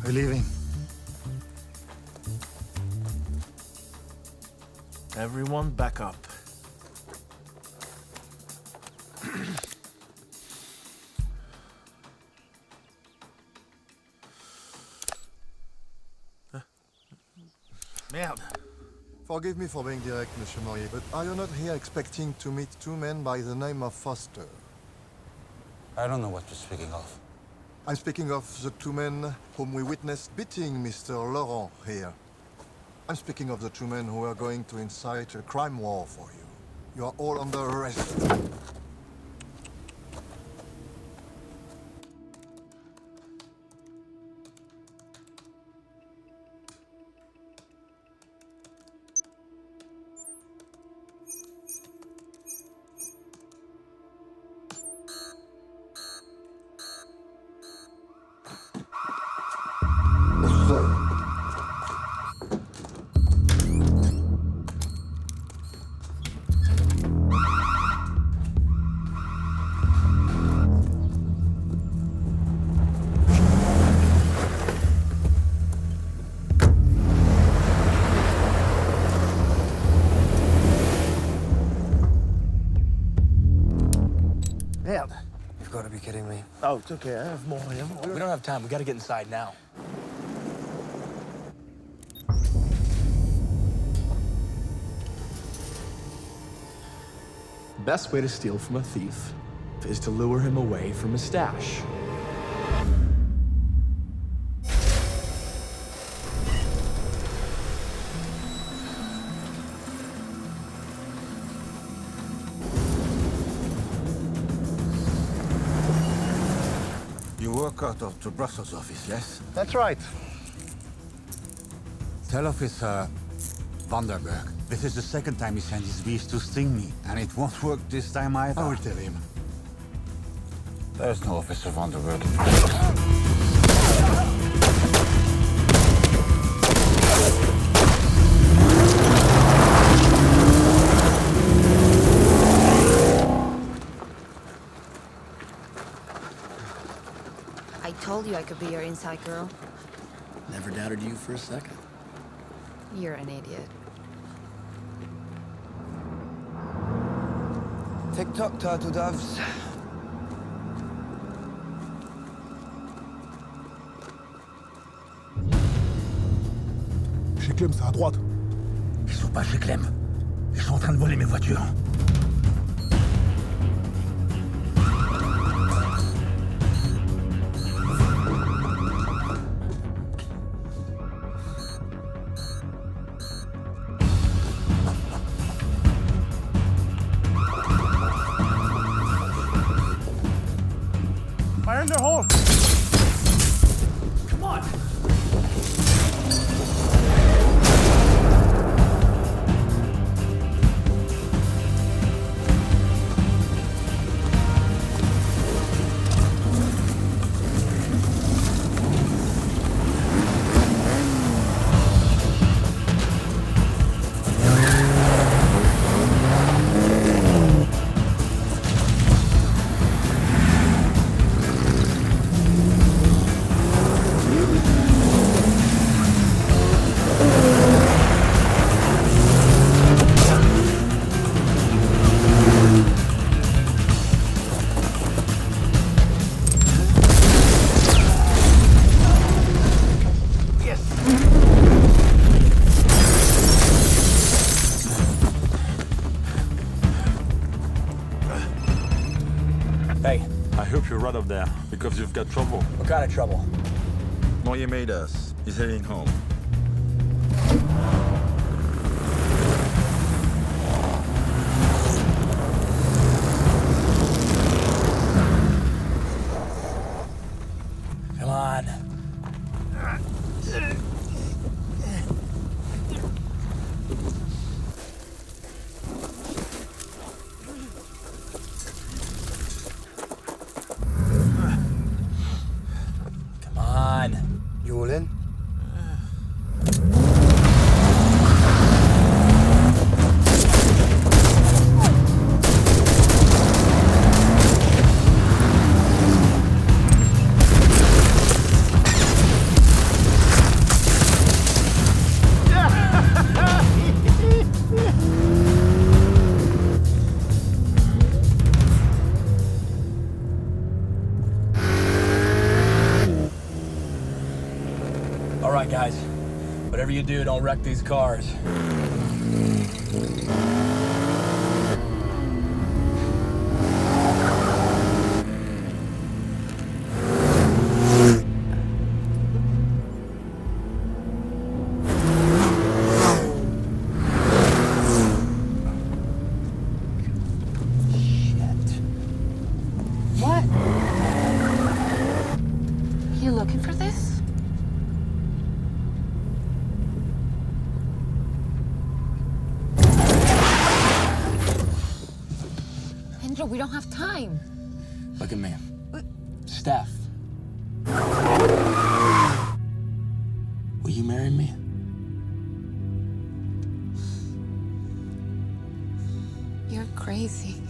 We're leaving. Everyone back up. Merde. Forgive me for being direct, Monsieur Morier, but are you not here expecting to meet two men by the name of Foster? I don't know what you're speaking of. I'm speaking of the two men whom we witnessed beating Mr. Laurent here. I'm speaking of the two men who are going to incite a crime war for you. You are all under arrest. Merde. You've got to be kidding me. Oh, it's okay. I have more here. We don't have time. We gotta get inside now. The best way to steal from a thief is to lure him away from his stash. You work out of the Brussels office, yes? That's right. Tell Officer Vanderberg. This is the second time he sent his beast to sting me, and it won't work this time either. I will tell him. There's no Officer Vanderberg. I told you I could be your inside girl. Never doubted you for a second. You're an idiot. Tick-tock, turtle doves. Chez Clem, c'est à droite. Ils sont pas chez Clem. Ils sont en train de voler mes voitures. Fire in the hole! Come on! Hey. I hope you're out of there, because you've got trouble. What kind of trouble? Moyer made us. He's heading home. Come on. Come on. You all in? Whatever you do, don't wreck these cars. What? You looking for this? Andrew, we don't have time. Look at me. Steph. Will you marry me? You're crazy.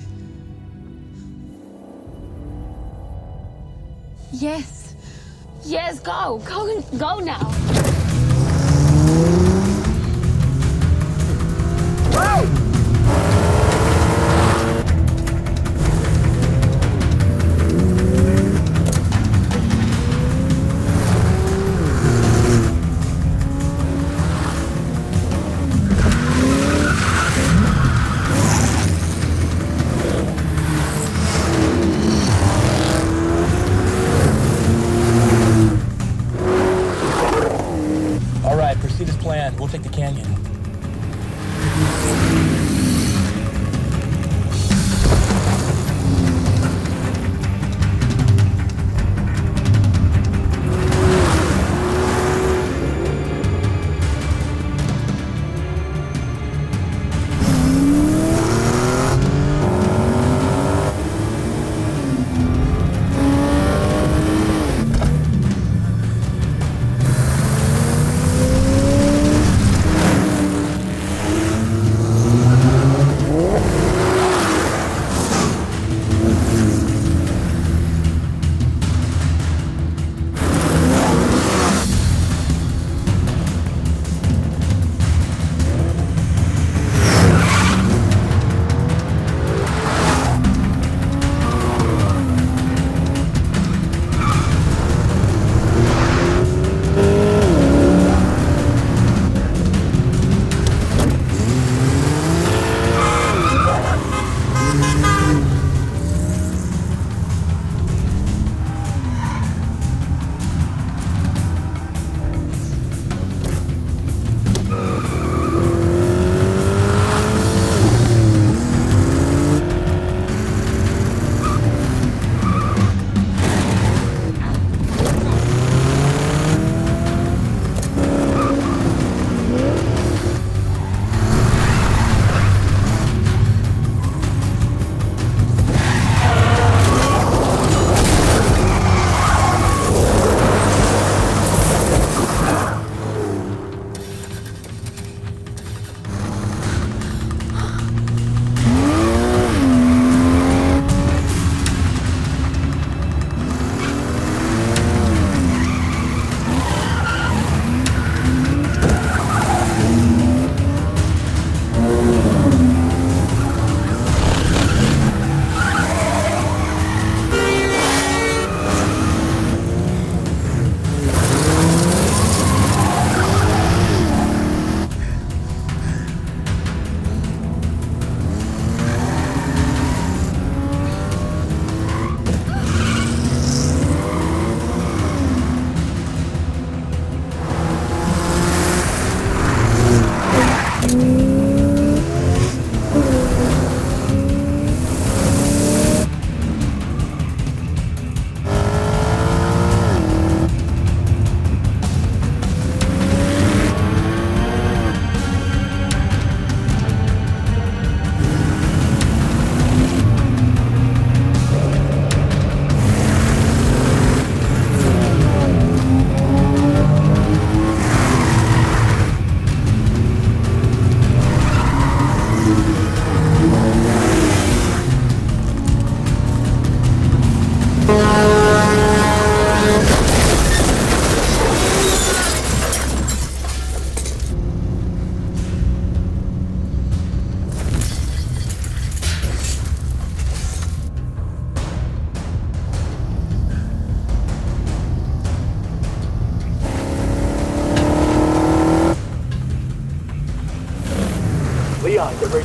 Yes. Yes, go. Go now. All right, proceed as planned.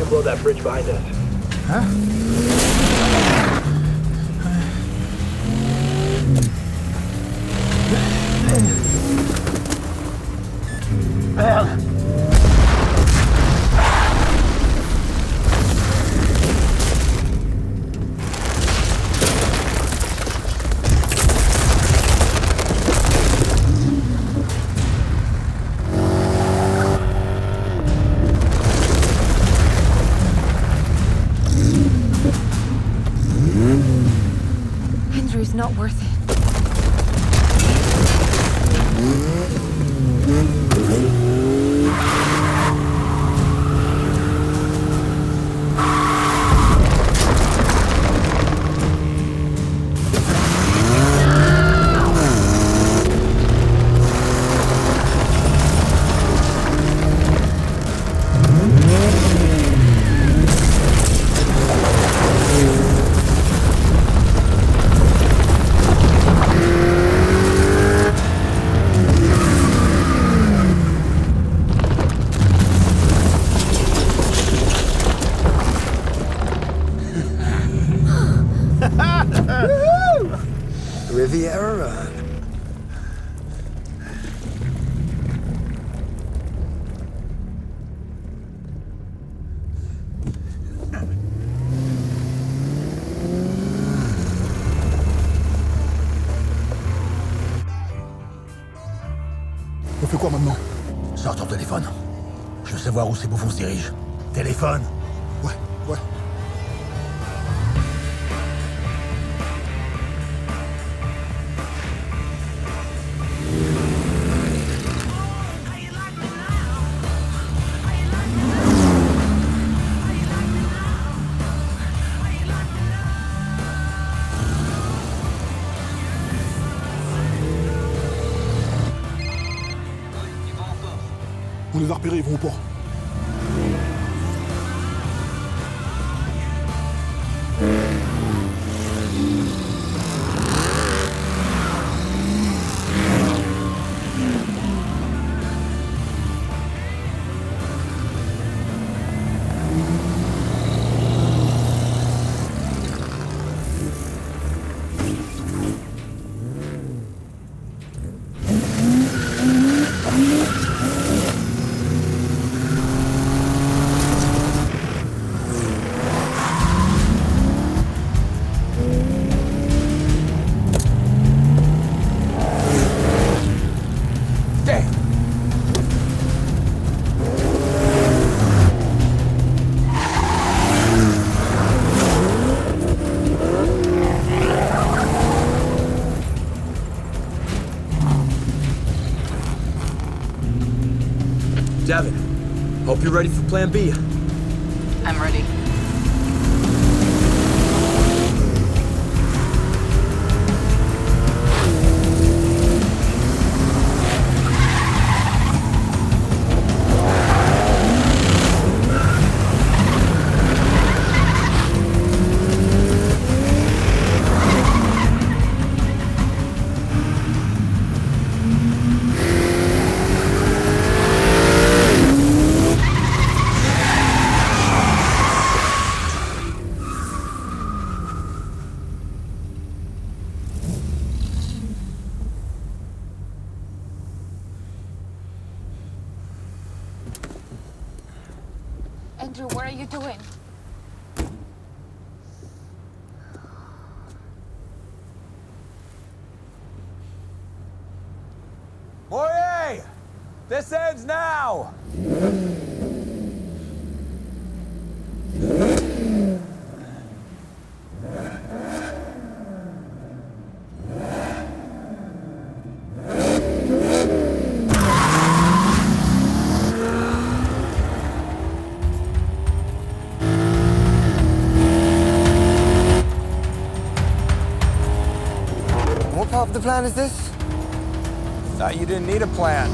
to blow that bridge behind us. Huh? Andrew's not worth it. Riviera Run. On fait quoi maintenant? Sors ton téléphone. Je veux savoir où ces bouffons se dirigent. Téléphone. Ouais, ouais. On les a repérés, ils vont au port. Devin, hope you're ready for Plan B. I'm ready. Andrew, what are you doing? Moyer! This ends now! What part of the plan is this? Thought you didn't need a plan.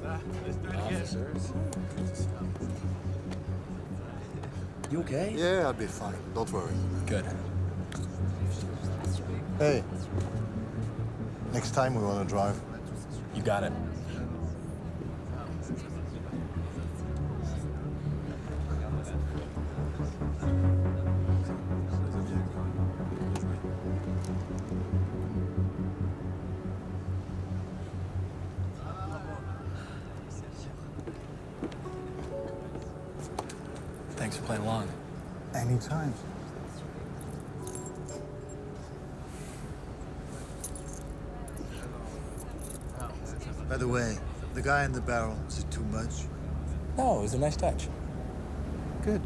Officers. You okay? Yeah, I'll be fine. Don't worry. Good. Hey, next time we want to drive. You got it. Thanks for playing along. Anytime. By the way, the guy in the barrel, is it too much? No, it was a nice touch. Good.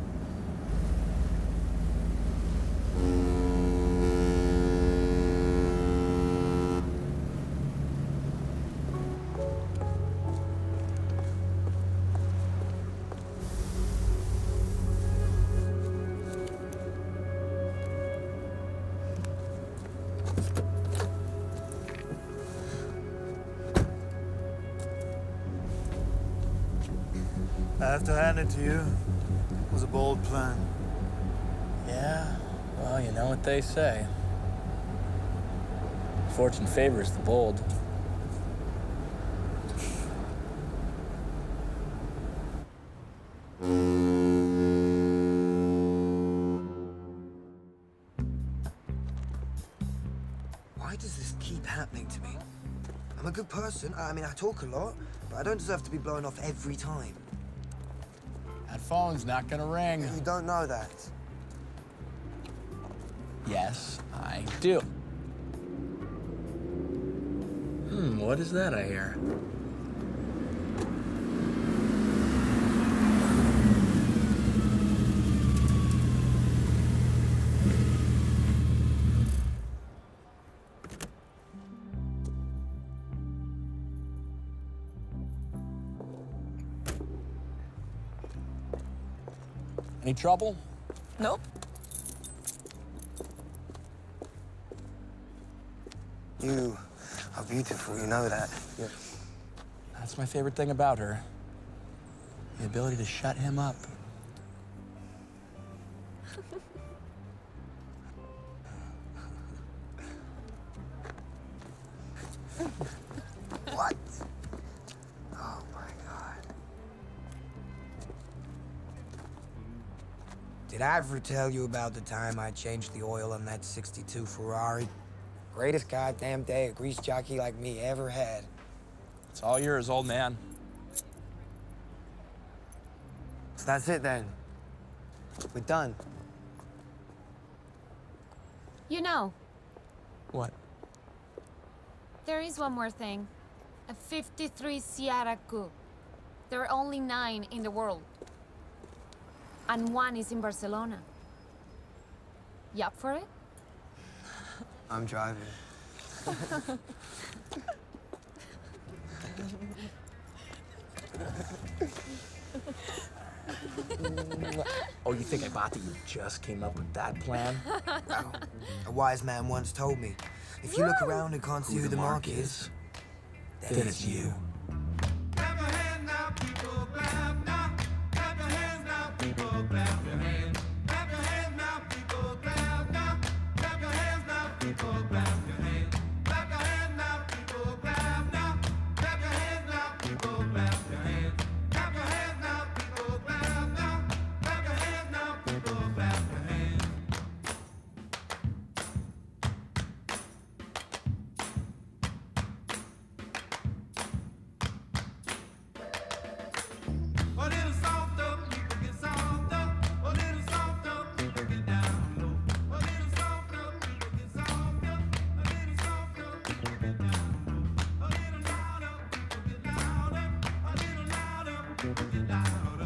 I have to hand it to you. It was a bold plan. Yeah, well, you know what they say. Fortune favors the bold. Why does this keep happening to me? I'm a good person. I mean, I talk a lot, but I don't deserve to be blown off every time. That phone's not gonna ring. You don't know that. Yes, I do. What is that I hear? Any trouble? Nope. You are beautiful, you know that. Yeah. That's my favorite thing about her. The ability to shut him up. What? Oh my God. Did I ever tell you about the time I changed the oil on that '62 Ferrari? Greatest goddamn day a grease jockey like me ever had. It's all yours, old man. So that's it then. We're done. You know, What? there is one more thing. A 53 Sierra Coupe. There are only 9 in the world. And 1 is in Barcelona. You up for it? I'm driving. Oh, you think I bought that you just came up with that plan? Well, a wise man once told me, if you look around and can't see who the mark is, Then it's you. Louder.